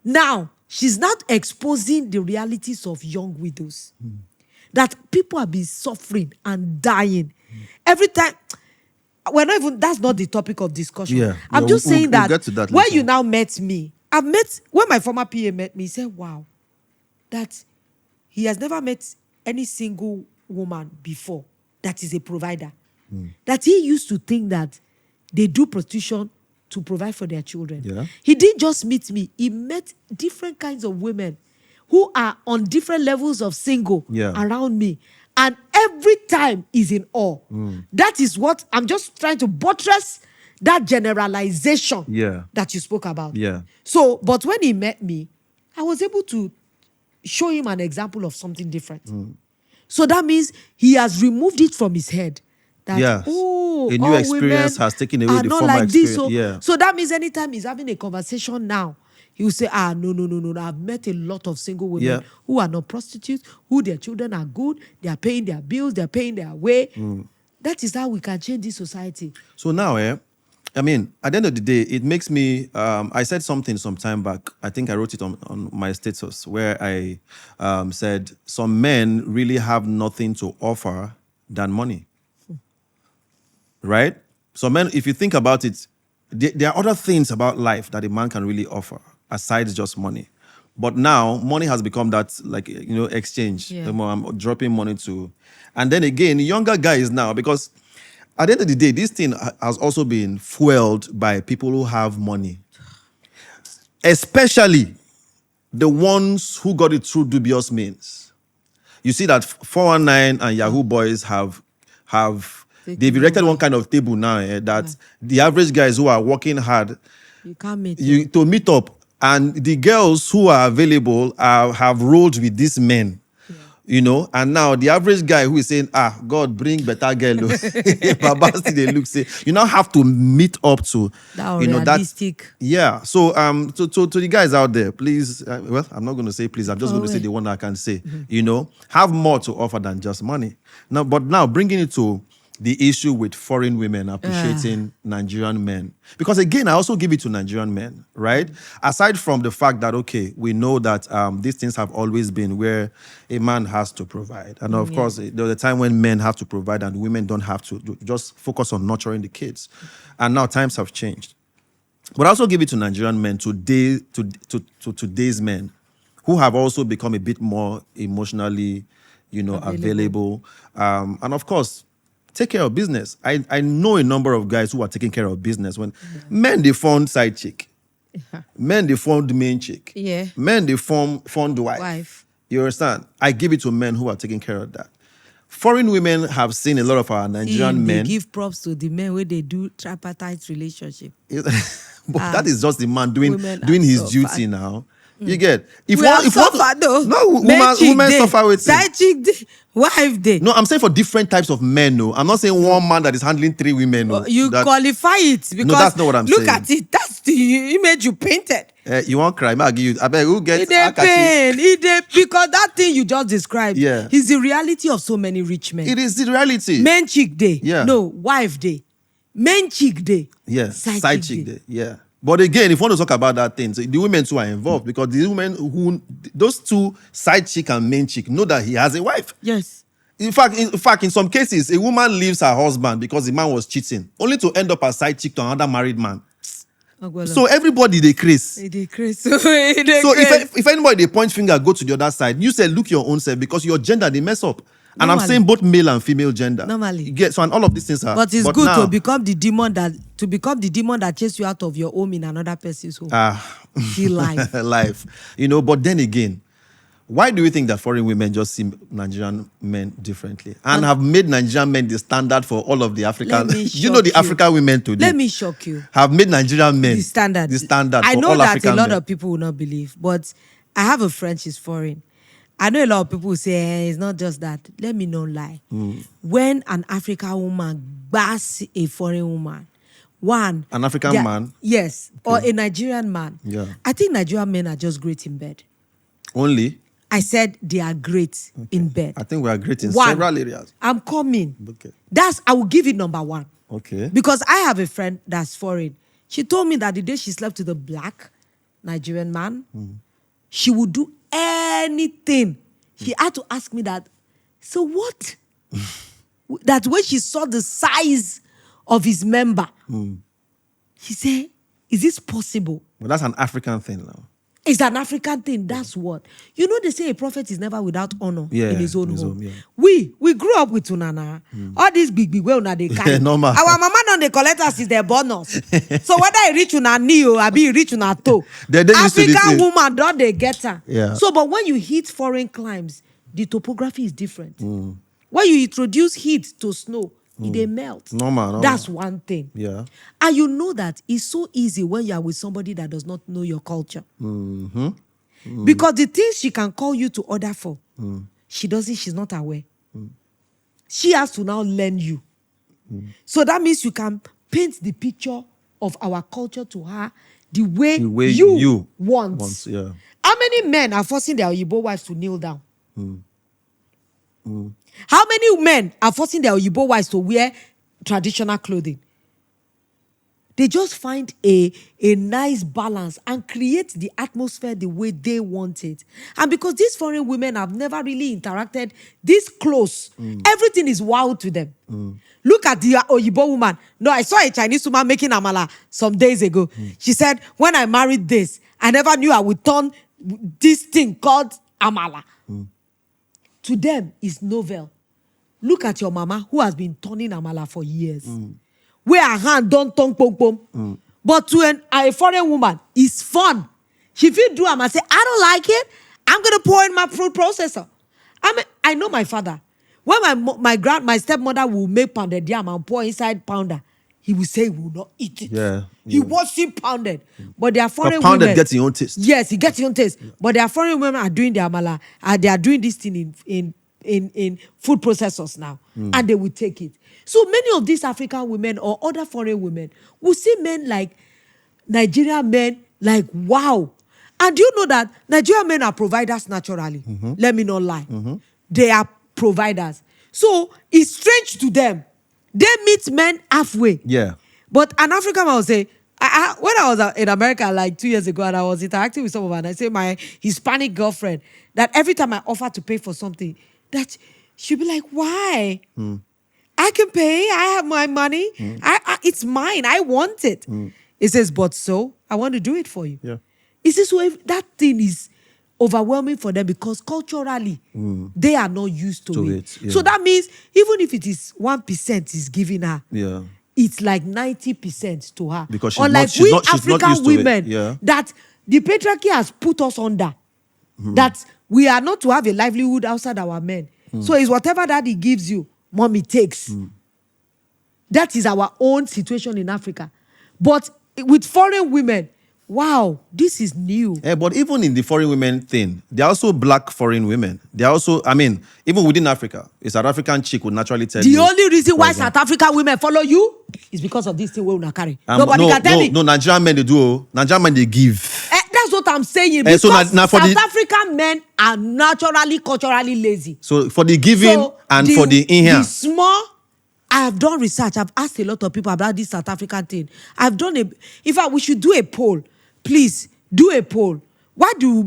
Speaker 2: Now, she's not exposing the realities of young widows. That people have been suffering and dying. Every time, that's not the topic of discussion.
Speaker 1: Yeah.
Speaker 2: I'm just saying
Speaker 1: we'll get to that
Speaker 2: when
Speaker 1: later.
Speaker 2: you now met me, when my former PA met me, he said, wow, that he has never met any single woman before that is a provider. That he used to think that they do prostitution to provide for their children.
Speaker 1: Yeah.
Speaker 2: He didn't just meet me. He met different kinds of women who are on different levels of single around me. And every time is in awe. That is what I'm just trying to buttress that generalization that you spoke about.
Speaker 1: Yeah.
Speaker 2: So, but when he met me, I was able to show him an example of something different. So that means he has removed it from his head. That,
Speaker 1: a new experience has taken away the former
Speaker 2: like
Speaker 1: experience.
Speaker 2: This, so that means anytime he's having a conversation now, he will say, no. I've met a lot of single women who are not prostitutes, who their children are good, they are paying their bills, they're paying their way. That is how we can change this society.
Speaker 1: So now, I mean, at the end of the day, it makes me, I said something some time back. I think I wrote it on my status where I said some men really have nothing to offer than money. Right? So men, if you think about it, there are other things about life that a man can really offer aside just money. But now money has become that, like, exchange. I'm dropping money to. And then again, younger guys now, because at the end of the day, this thing has also been fueled by people who have money. Especially the ones who got it through dubious means. You see that 419 and Yahoo boys they've erected one kind of table now that the average guys who are working hard
Speaker 2: you can't meet
Speaker 1: to meet up, and the girls who are available have rolled with these men. And now the average guy who is saying, God, bring better girl. Baba still they look, say, you now have to meet up to,
Speaker 2: realistic.
Speaker 1: So, to the guys out there, please, I'm not going to say please, I'm just going to say the one I can say, have more to offer than just money. But now bringing it to the issue with foreign women appreciating Nigerian men. Because again, I also give it to Nigerian men, right? Aside from the fact that, okay, we know that these things have always been where a man has to provide. And of course, there was a time when men have to provide and women don't have to just focus on nurturing the kids. And now times have changed. But I also give it to Nigerian men, to today's men, who have also become a bit more emotionally, available. And of course, take care of business. I know a number of guys who are taking care of business. When men, they fund side chick. Men, they fund main chick. Men, they fund wife. You understand? I give it to men who are taking care of that. Foreign women have seen a lot of our Nigerian men.
Speaker 2: They give props to the men where they do tripartite relationship.
Speaker 1: But that is just the man doing his duty now. You get
Speaker 2: If suffer though.
Speaker 1: No, women suffer with
Speaker 2: side chick, wife day.
Speaker 1: No, I'm saying for different types of men. No, I'm not saying one man that is handling 3 women. No,
Speaker 2: you qualify it because
Speaker 1: no, that's not what I'm saying.
Speaker 2: Look at it. That's the image you painted.
Speaker 1: You won't cry. I'll give you. I bet who gets
Speaker 2: pain. Because that thing you just described is the reality of so many rich men.
Speaker 1: It is the reality.
Speaker 2: Men chick day. Yeah. No, wife day. Men chick day.
Speaker 1: Yeah. Side chick day. Yeah. But again, if you want to talk about that thing, so the women too are involved because the women those 2 side chick and main chick know that he has a wife.
Speaker 2: Yes.
Speaker 1: In fact, in some cases, a woman leaves her husband because the man was cheating, only to end up as side chick to another married man. So everybody they craze.
Speaker 2: They craze.
Speaker 1: So if anybody they point finger, go to the other side. You say look your own self because your gender they mess up. And normally, I'm saying both male and female gender.
Speaker 2: Normally.
Speaker 1: And all of these things are.
Speaker 2: But it's good now, to become the demon that chases you out of your home in another person's home. See life.
Speaker 1: Life. But then again, why do we think that foreign women just see Nigerian men differently and have made Nigerian men the standard for all of the African? The African women today.
Speaker 2: Let me shock you.
Speaker 1: Have made Nigerian men
Speaker 2: the standard.
Speaker 1: I know that African
Speaker 2: a lot of people will not believe, but I have a friend, she's foreign. I know a lot of people say it's not just that. Let me not lie. When an African woman bass a foreign woman,
Speaker 1: an African man,
Speaker 2: yes, or a Nigerian man, I think Nigerian men are just great in bed.
Speaker 1: Only?
Speaker 2: I said they are great in bed.
Speaker 1: I think we are great in several areas.
Speaker 2: I'm coming.
Speaker 1: Okay.
Speaker 2: I will give it number 1.
Speaker 1: Okay.
Speaker 2: Because I have a friend that's foreign. She told me that the day she slept with a black Nigerian man, she would do anything. She had to ask me that. So what? That when she saw the size of his member, she said, is this possible?
Speaker 1: Well, that's an African thing now.
Speaker 2: It's an African thing. That's what. They say a prophet is never without honor in his own home. We grew up with Tunana. All these big well now they carry.
Speaker 1: Normal.
Speaker 2: Our mama don't they collect us is their bonus. So whether I reach una knee or I be reach una toe, African woman don't they get her.
Speaker 1: Yeah.
Speaker 2: So but when you hit foreign climes, the topography is different. When you introduce heat to snow, they melt.
Speaker 1: Normal.
Speaker 2: That's one thing.
Speaker 1: Yeah.
Speaker 2: And you know that it's so easy when you are with somebody that does not know your culture. Because the things she can call you to order for, she's not aware. She has to now learn you. So that means you can paint the picture of our culture to her the way you want.
Speaker 1: Yeah.
Speaker 2: How many men are forcing their Oyibo wives to kneel down? How many men are forcing their Oyibo wives to wear traditional clothing? They just find a nice balance and create the atmosphere the way they want it. And because these foreign women have never really interacted this close, everything is wild to them. Look at the Oyibo woman. No, I saw a Chinese woman making amala some days ago. She said, when I married this, I never knew I would turn this thing called amala. To them, it's novel. Look at your mama who has been turning amala for years. Where her hand don't turn pom pom. But to a foreign woman, it's fun. She feel do and say, I don't like it. I'm gonna pour in my food processor. I know my father. When my stepmother will make pounded yam and pour inside pounder, he will say he will not eat it.
Speaker 1: Yeah.
Speaker 2: He wants it pounded. But they are foreign women.
Speaker 1: Pounded gets your own taste.
Speaker 2: Yes, he gets your own taste. But their foreign women are doing their amala, and they are doing this thing in food processors now, and they will take it. So many of these African women or other foreign women will see men like Nigerian men like, wow. And do you know that Nigerian men are providers naturally? Let me not lie. They are providers. So it's strange to them. They meet men halfway.
Speaker 1: Yeah.
Speaker 2: But an African man will say, when I was in America like 2 years ago and I was interacting with someone, and I say my Hispanic girlfriend, that every time I offer to pay for something, that she'll be like, why? I can pay. I have my money. It's mine. I want it. It says, but so I want to do it for you.
Speaker 1: Yeah.
Speaker 2: It's this way. That thing is overwhelming for them because culturally they are not used to it. Yeah. So that means even if it is 1% is giving her, it's like 90% to her.
Speaker 1: Because she's
Speaker 2: unlike
Speaker 1: not, she's
Speaker 2: we
Speaker 1: not, she's
Speaker 2: African
Speaker 1: not used
Speaker 2: women,
Speaker 1: to it.
Speaker 2: that the patriarchy has put us under. That we are not to have a livelihood outside our men. So it's whatever daddy gives you, mommy takes. That is our own situation in Africa. But with foreign women, Wow, this is new.
Speaker 1: But even in the foreign women thing, there are also black foreign women. They are also, I mean, even within Africa, a South African chick would naturally tell you.
Speaker 2: The only reason why South African women follow you is because of this thing we will carry. Nobody can tell me.
Speaker 1: No, Nigerian men, they do. Nigerian men, they give.
Speaker 2: That's what I'm saying. Because
Speaker 1: so
Speaker 2: South African men are naturally, culturally lazy.
Speaker 1: So for the giving for the in here.
Speaker 2: The small, I have done research. I've asked a lot of people about this South African thing. I've done in fact, we should do a poll. Please, do a poll. Why do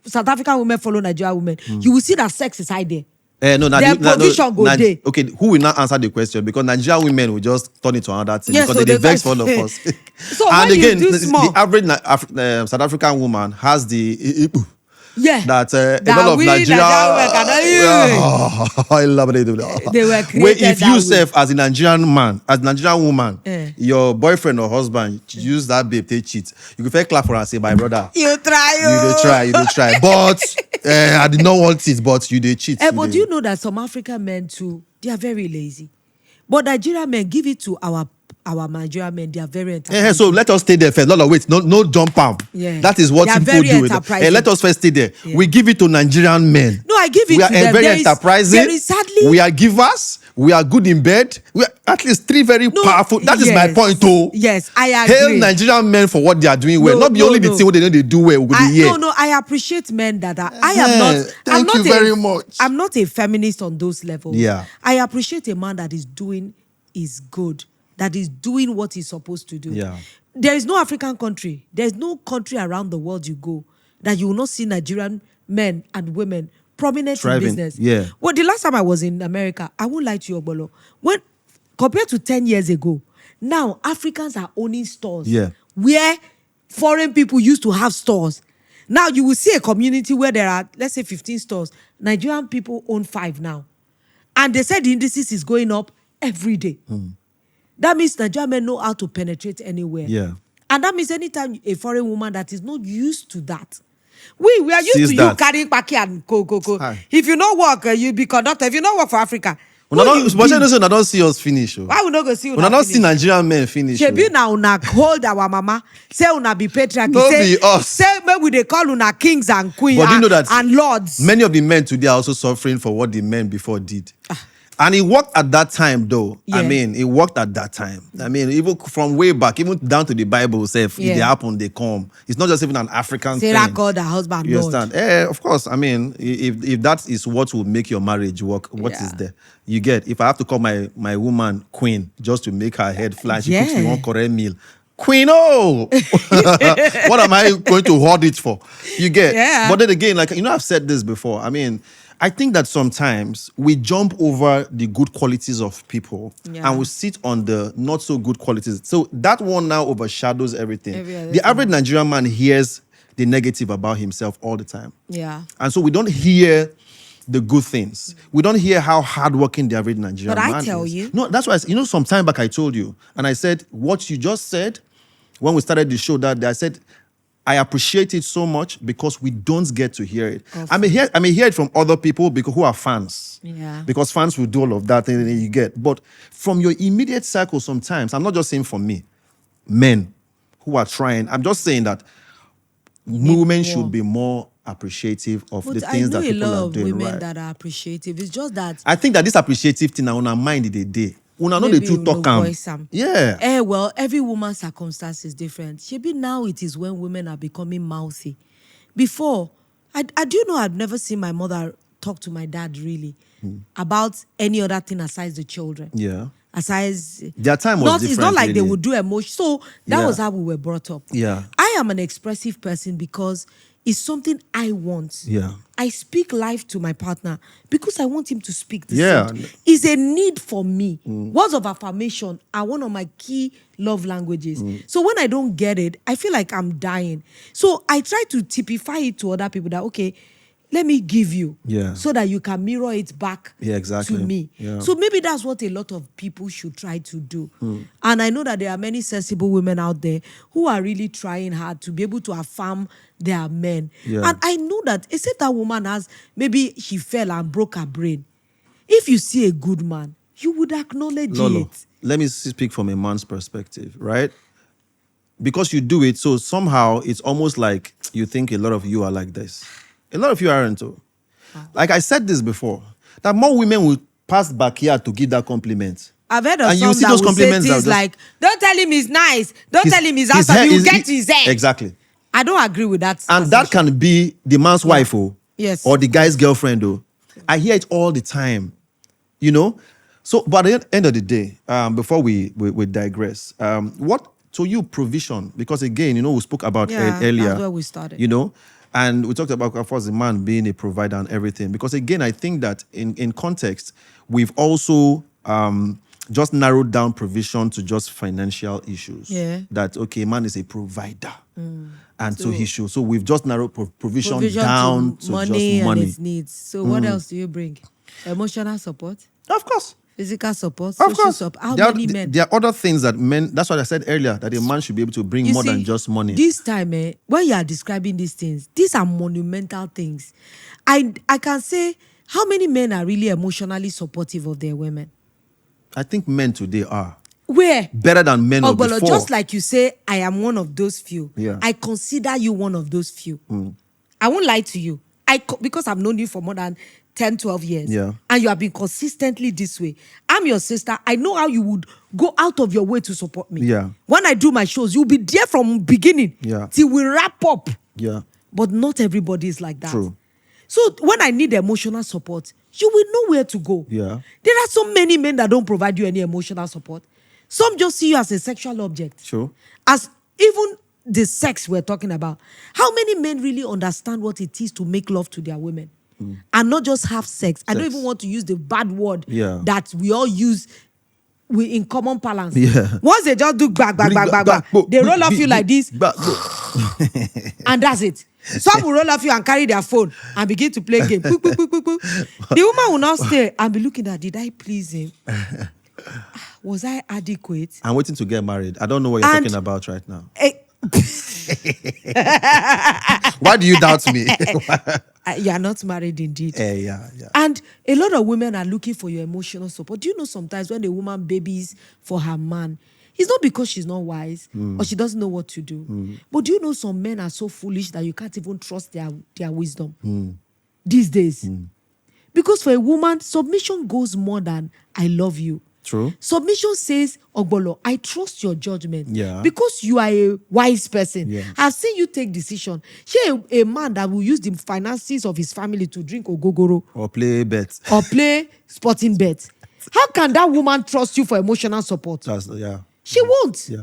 Speaker 2: South African women follow Nigerian women? You will see that sex is high there. Their provision go there.
Speaker 1: Okay, who will not answer the question? Because Nigerian women will just turn it to another thing.
Speaker 2: Yes,
Speaker 1: because
Speaker 2: so
Speaker 1: they vex for all of us.
Speaker 2: So
Speaker 1: and
Speaker 2: when
Speaker 1: again,
Speaker 2: you do small,
Speaker 1: the average South African woman has the that a lot of Nigerian I love it.
Speaker 2: They were created
Speaker 1: if you self as a Nigerian man, as a Nigerian woman, your boyfriend or husband use that babe to cheat, you can fair clap for her and say, my brother,
Speaker 2: you try.
Speaker 1: But I did not want it, but you did cheat.
Speaker 2: But do you know that some African men too, they are very lazy. But Nigerian men, give it to our Nigerian men, they are very enterprising.
Speaker 1: So let us stay there first. Wait, no jump out.
Speaker 2: Yeah.
Speaker 1: That is what people do. Let us first stay there. Yeah. We give it to Nigerian men.
Speaker 2: No, I give it to them.
Speaker 1: We are very enterprising.
Speaker 2: Sadly,
Speaker 1: we are givers. We are good in bed. We are at least three very powerful. That is my point too.
Speaker 2: Yes, I agree.
Speaker 1: Hail Nigerian men for what they are doing well. Not only the thing what they do well.
Speaker 2: I appreciate men that are. I am not.
Speaker 1: Thank you very much.
Speaker 2: I'm not a feminist on those levels.
Speaker 1: Yeah.
Speaker 2: I appreciate a man that is doing is good. That is doing what he's supposed to do.
Speaker 1: Yeah.
Speaker 2: There is no African country. There is no country around the world you go that you will not see Nigerian men and women prominent in business.
Speaker 1: Yeah.
Speaker 2: Well, the last time I was in America, I won't lie to you, Obolo. When compared to 10 years ago, now Africans are owning stores.
Speaker 1: Yeah.
Speaker 2: Where foreign people used to have stores. Now you will see a community where there are, let's say, 15 stores. Nigerian people own 5 now. And they said the indices is going up every day. That means Nigerian men know how to penetrate anywhere.
Speaker 1: Yeah.
Speaker 2: And that means anytime a foreign woman that is not used to that. We are used to you carrying paki and go. If you not work, you be conductor. If you not work for Africa.
Speaker 1: But I don't see us finish.
Speaker 2: Why we not go see you?
Speaker 1: I don't see Nigerian men finish.
Speaker 2: Shebi na una hold our mama. Say una be patriarchy.
Speaker 1: Don't be us.
Speaker 2: Say maybe they call una kings and queens
Speaker 1: but you know that
Speaker 2: and lords.
Speaker 1: Many of the men today are also suffering for what the men before did. And it worked at that time, though. Yeah. I mean, it worked at that time. I mean, even from way back, even down to the Bible itself, if they happen, they come. It's not just even an African thing.
Speaker 2: Sarah called her husband
Speaker 1: You
Speaker 2: Lord.
Speaker 1: understand? Of course. I mean, if that is what will make your marriage work, what is there? You get, if I have to call my woman queen just to make her head fly, she cooks me one correct meal. Queen, what am I going to hoard it for? You get?
Speaker 2: Yeah.
Speaker 1: But then again, like, I've said this before. I mean, I think that sometimes we jump over the good qualities of people and we sit on the not so good qualities. So that one now overshadows everything. The average Nigerian man hears the negative about himself all the time.
Speaker 2: Yeah.
Speaker 1: And so we don't hear the good things. We don't hear how hardworking the average Nigerian man is.
Speaker 2: But I tell you.
Speaker 1: No, that's why, some time back I told you, and I said, what you just said, when we started the show that day, I said, I appreciate it so much because we don't get to hear it. I may hear it from other people who are fans.
Speaker 2: Yeah.
Speaker 1: Because fans will do all of that and you get. But from your immediate circle sometimes, I'm not just saying for me, men who are trying, I'm just saying that women should be more appreciative of the things that people are doing.
Speaker 2: I know a lot of women
Speaker 1: right.
Speaker 2: that are appreciative. It's just that
Speaker 1: I think that this appreciative thing on our mind the day. Una know the two talk
Speaker 2: Yeah. Well, every woman's circumstance is different. Maybe now it is when women are becoming mouthy. Before, I do know I've never seen my mother talk to my dad really about any other thing aside the children.
Speaker 1: Yeah.
Speaker 2: Aside
Speaker 1: their time was different.
Speaker 2: It's not like
Speaker 1: really.
Speaker 2: they would do emotion. So that was how we were brought up.
Speaker 1: Yeah.
Speaker 2: I am an expressive person because it's something I want.
Speaker 1: Yeah.
Speaker 2: I speak life to my partner because I want him to speak the same. It's a need for me. Words of affirmation are one of my key love languages. So when I don't get it, I feel like I'm dying. So I try to typify it to other people that, okay, let me give you so that you can mirror it back to me.
Speaker 1: Yeah.
Speaker 2: So maybe that's what a lot of people should try to do. And I know that there are many sensible women out there who are really trying hard to be able to affirm their men.
Speaker 1: Yeah.
Speaker 2: And I know that except that woman maybe she fell and broke her brain. If you see a good man, you would acknowledge
Speaker 1: Lolo,
Speaker 2: it.
Speaker 1: let me speak from a man's perspective, right? because you do it, so somehow it's almost like you think a lot of you are like this. A lot of you aren't too. Like I said this before, that more women will pass backyard to give that compliment.
Speaker 2: I've heard of
Speaker 1: and
Speaker 2: some
Speaker 1: you see
Speaker 2: that
Speaker 1: those
Speaker 2: will say
Speaker 1: compliments
Speaker 2: things like, don't tell him he's nice. Don't tell him he's handsome. He will get to his head.
Speaker 1: Exactly.
Speaker 2: I don't agree with that.
Speaker 1: And that can be the man's wife,
Speaker 2: yes,
Speaker 1: or the guy's girlfriend, I hear it all the time, you know. So, but at the end of the day, before we digress, what to you provision? Because again, we spoke about earlier.
Speaker 2: That's where we started.
Speaker 1: And we talked about, of course, the man being a provider and everything. Because again, I think that in context, we've also just narrowed down provision to just financial issues.
Speaker 2: Yeah.
Speaker 1: That, okay, man is a provider. And so he should. So we've just narrowed provision down to
Speaker 2: money
Speaker 1: just money.
Speaker 2: And its needs. So what else do you bring? Emotional support?
Speaker 1: Of course.
Speaker 2: Physical support?
Speaker 1: Of
Speaker 2: social
Speaker 1: course.
Speaker 2: support? How many men?
Speaker 1: There are other things that men, that's what I said earlier, that a man should be able to bring more than just money.
Speaker 2: This time, when you are describing these things, these are monumental things. I can say, how many men are really emotionally supportive of their women?
Speaker 1: I think men today are.
Speaker 2: Where?
Speaker 1: Better than men of before.
Speaker 2: Just like you say, I am one of those few.
Speaker 1: Yeah.
Speaker 2: I consider you one of those few. I won't lie to you. Because I've known you for more than 10, 12 years.
Speaker 1: Yeah.
Speaker 2: And you have been consistently this way. I'm your sister. I know how you would go out of your way to support me.
Speaker 1: Yeah.
Speaker 2: When I do my shows, you'll be there from beginning till we wrap up.
Speaker 1: Yeah.
Speaker 2: But not everybody is like that.
Speaker 1: True.
Speaker 2: So when I need emotional support, you will know where to go.
Speaker 1: Yeah.
Speaker 2: There are so many men that don't provide you any emotional support. Some just see you as a sexual object.
Speaker 1: Sure.
Speaker 2: As even the sex we're talking about. How many men really understand what it is to make love to their women? And not just have sex. I don't even want to use the bad word that we all use in common parlance.
Speaker 1: Yeah.
Speaker 2: Once they just do back, they roll off you like this. And that's it. Some will roll off you and carry their phone and begin to play game. The woman will not stay and be looking at, did I please him? Was I adequate?
Speaker 1: I'm waiting to get married. I don't know what you're talking about right now. Why do you doubt me?
Speaker 2: You are not married indeed.
Speaker 1: Yeah.
Speaker 2: And a lot of women are looking for your emotional support. Do you know sometimes when a woman babies for her man, it's not because she's not wise or she doesn't know what to do. But do you know some men are so foolish that you can't even trust their wisdom these days? Because for a woman, submission goes more than I love you.
Speaker 1: True.
Speaker 2: Submission says, Ogbolo, I trust your judgment.
Speaker 1: Yeah.
Speaker 2: Because you are a wise person.
Speaker 1: Yeah.
Speaker 2: I've seen you take decision. She a man that will use the finances of his family to drink ogogoro.
Speaker 1: Or play bets.
Speaker 2: Or play sporting bets. How can that woman trust you for emotional support? She won't.
Speaker 1: Yeah.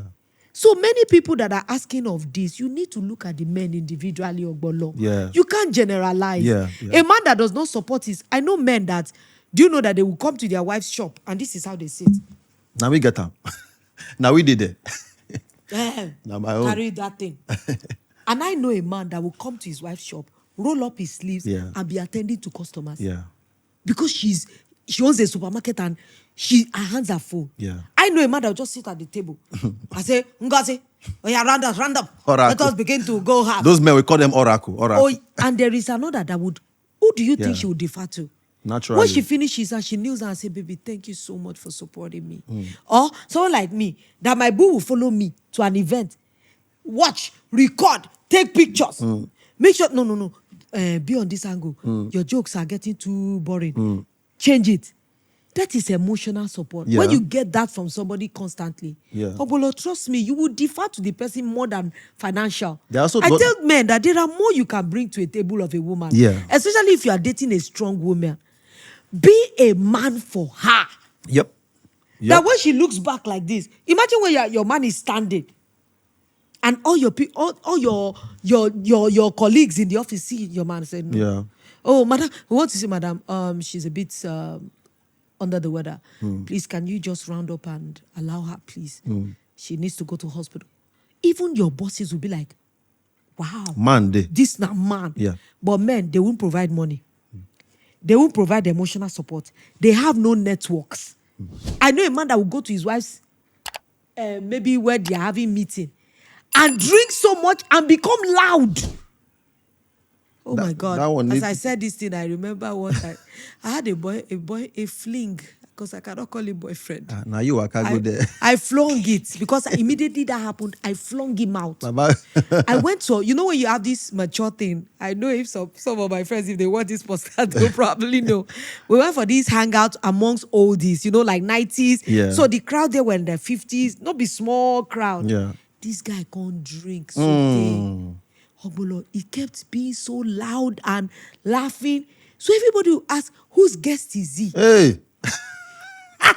Speaker 2: So many people that are asking of this, you need to look at the men individually, Ogbolo.
Speaker 1: Yeah.
Speaker 2: You can't generalize.
Speaker 1: Yeah.
Speaker 2: A man that does not support his... I know men that... Do you know that they will come to their wife's shop and this is how they sit?
Speaker 1: Now we get them. Now we did it.
Speaker 2: Now my own. Carry that thing. And I know a man that will come to his wife's shop, roll up his sleeves and be attending to customers.
Speaker 1: Yeah.
Speaker 2: Because she owns a supermarket and her hands are full.
Speaker 1: Yeah.
Speaker 2: I know a man that will just sit at the table. I say, Ngozi, round up.
Speaker 1: Oracle.
Speaker 2: Let us begin to go hard.
Speaker 1: Those men, we call them oracle.
Speaker 2: And there is another that would... Who do you think she would defer to?
Speaker 1: Naturally.
Speaker 2: When she finishes and she kneels down and says, baby, thank you so much for supporting me. Or someone like me, that my boo will follow me to an event. Watch, record, take pictures. Make sure, no. Be on this angle. Your jokes are getting too boring. Change it. That is emotional support.
Speaker 1: Yeah.
Speaker 2: When you get that from somebody constantly, Obolo, trust me, you will defer to the person more than financial. I tell men that there are more you can bring to a table of a woman.
Speaker 1: Yeah.
Speaker 2: Especially if you are dating a strong woman. Be a man for her.
Speaker 1: Yep.
Speaker 2: That when she looks back like this, imagine when your man is standing and all your your colleagues in the office see your man say, no.
Speaker 1: Yeah.
Speaker 2: Oh, madam, we want to see madam. She's a bit under the weather. Please, can you just round up and allow her, please? She needs to go to hospital. Even your bosses will be like, wow.
Speaker 1: Man,
Speaker 2: this not man.
Speaker 1: Yeah.
Speaker 2: But men, they won't provide money. They won't provide emotional support. They have no networks. I know a man that will go to his wife's, maybe where they are having meeting, and drink so much and become loud. Oh my God. As I said this thing, I remember what I had a fling. I because I cannot call him boyfriend.
Speaker 1: Now you are go there.
Speaker 2: I flung it because immediately that happened, I flung him out. I went to, you know, when you have this mature thing, I know if some of my friends, if they want this podcast, they'll probably know. We went for this hangout amongst oldies, you know, like 90s.
Speaker 1: Yeah.
Speaker 2: So the crowd there were in their 50s, not be small crowd.
Speaker 1: Yeah.
Speaker 2: This guy can't drink so day. Ogbolo, he kept being so loud and laughing. So everybody will ask, whose guest is he?
Speaker 1: Hey.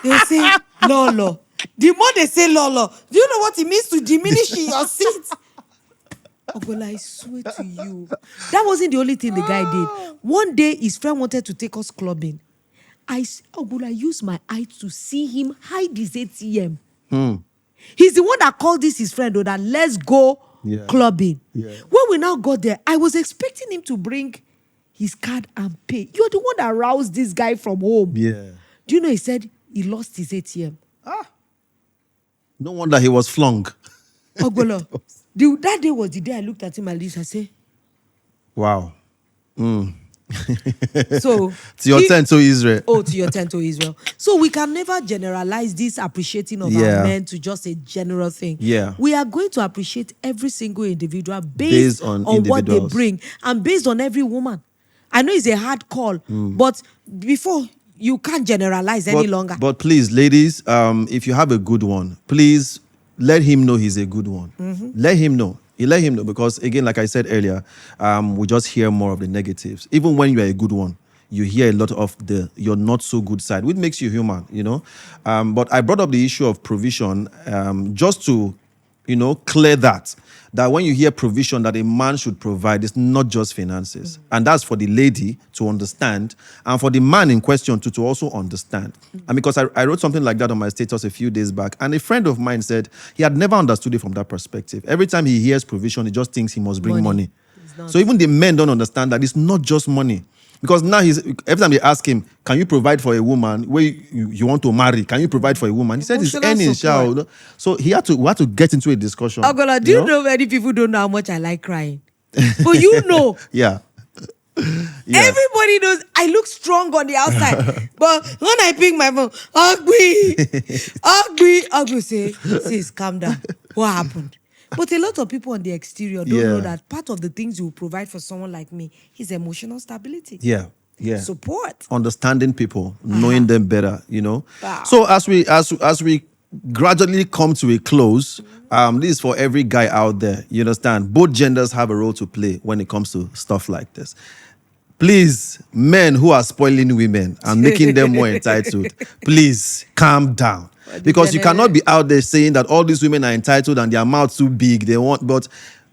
Speaker 2: They say, Lolo. The more they say Lolo, do you know what it means to diminish in your seat? Ogbolo, I swear to you. That wasn't the only thing the guy did. One day, his friend wanted to take us clubbing. Ogbolo, I used my eye to see him hide his ATM. He's the one that called this his friend, though, that let's go clubbing.
Speaker 1: Yeah.
Speaker 2: When we now got there, I was expecting him to bring his card and pay. You're the one that roused this guy from home.
Speaker 1: Yeah.
Speaker 2: Do you know he said he lost his ATM?
Speaker 1: No wonder he was flung.
Speaker 2: Ogbolo, that day was the day I looked at him and I said,
Speaker 1: wow.
Speaker 2: So
Speaker 1: to your tent to Israel.
Speaker 2: Oh, to your tent to Israel. So we can never generalize this appreciating of our men to just a general thing.
Speaker 1: Yeah.
Speaker 2: We are going to appreciate every single individual based on what they bring and based on every woman. I know it's a hard call, but before you can't generalize any longer.
Speaker 1: But please, ladies, if you have a good one, please let him know he's a good one. Let him know. Let him know, because again, like I said earlier, we just hear more of the negatives. Even when you are a good one, you hear a lot of your not so good side, which makes you human, you know. But I brought up the issue of provision just to, clear that when you hear provision that a man should provide, it's not just finances. And that's for the lady to understand, and for the man in question to also understand. And because I wrote something like that on my status a few days back, and a friend of mine said he had never understood it from that perspective. Every time he hears provision, he just thinks he must bring money. So even the men don't understand that it's not just money. Because now every time they ask him, can you provide for a woman where you want to marry? Can you provide for a woman? He said he's earning. So we had to get into a discussion.
Speaker 2: Ogola, do you know many people don't know how much I like crying? But you know.
Speaker 1: Yeah.
Speaker 2: Yes. Everybody knows I look strong on the outside. But when I pick my phone, Ogbi say, sis, calm down. What happened? But a lot of people on the exterior don't know that part of the things you provide for someone like me is emotional stability.
Speaker 1: Yeah.
Speaker 2: Support.
Speaker 1: Understanding people, knowing them better,
Speaker 2: Wow.
Speaker 1: So as we gradually come to a close, this is for every guy out there. You understand? Both genders have a role to play when it comes to stuff like this. Please, men who are spoiling women and making them more entitled, please calm down. Because you cannot be out there saying that all these women are entitled and their mouths too big. But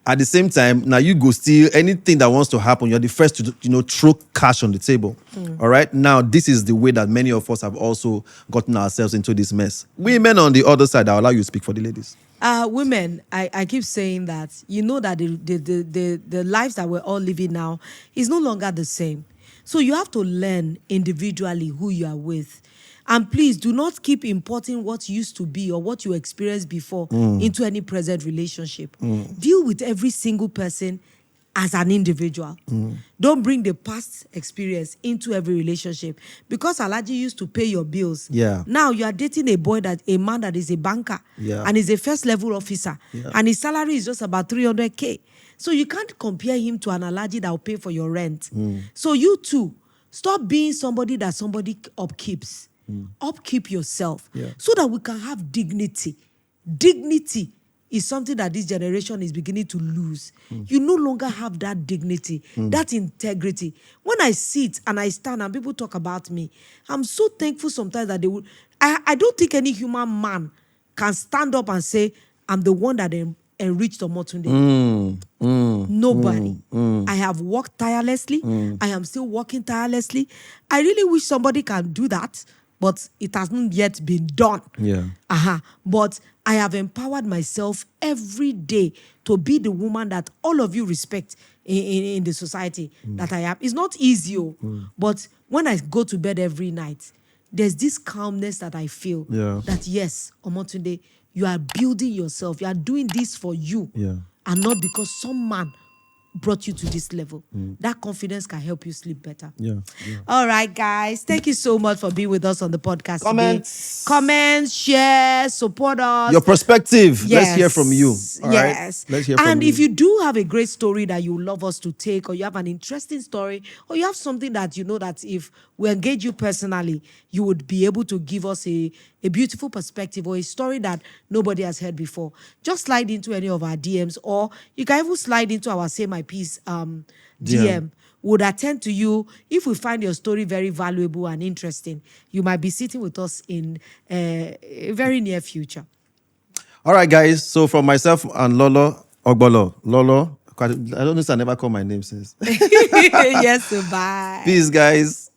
Speaker 1: at the same time, now you go steal anything that wants to happen. You're the first to throw cash on the table. All right. Now, this is the way that many of us have also gotten ourselves into this mess. Women on the other side, I'll allow you to speak for the ladies.
Speaker 2: Women, I keep saying that, that the lives that we're all living now is no longer the same. So you have to learn individually who you are with. And please do not keep importing what used to be or what you experienced before into any present relationship. Deal with every single person as an individual. Don't bring the past experience into every relationship. Because Alhaji used to pay your bills.
Speaker 1: Yeah.
Speaker 2: Now you are dating a man that is a banker and is a first level officer. And his salary is just about 300K. So you can't compare him to an Alhaji that will pay for your rent. So you too, stop being somebody that somebody upkeeps. Upkeep yourself so that we can have dignity. Dignity is something that this generation is beginning to lose. You no longer have that dignity, that integrity. When I sit and I stand and people talk about me, I'm so thankful sometimes that they would. I don't think any human man can stand up and say, I'm the one that enriched Omotunde. Nobody. I have worked tirelessly. I am still working tirelessly. I really wish somebody can do that. But it hasn't yet been done. But I have empowered myself every day to be the woman that all of you respect in the society that I am. It's not easy, but when I go to bed every night, there's this calmness that I feel that, yes, Omotunde, you are building yourself. You are doing this for you and not because some man brought you to this level. That confidence can help you sleep better.
Speaker 1: Yeah.
Speaker 2: All right, guys. Thank you so much for being with us on the podcast
Speaker 1: Comments.
Speaker 2: today. Comments, share, support us.
Speaker 1: Your perspective.
Speaker 2: Yes.
Speaker 1: Let's hear from you. All right?
Speaker 2: Yes.
Speaker 1: Let's hear from you.
Speaker 2: And if you do have a great story that you love us to take, or you have an interesting story, or you have something that you know that if we engage you personally, you would be able to give us a beautiful perspective or a story that nobody has heard before, just slide into any of our DMs, or you can even slide into our Say My Piece DM. Would attend to you. If we find your story very valuable and interesting, you might be sitting with us in a very near future.
Speaker 1: All right, guys. So from myself and Lolo Ogbolo, Lolo, I don't know if I never call my name since.
Speaker 2: Yes, bye.
Speaker 1: Peace, guys.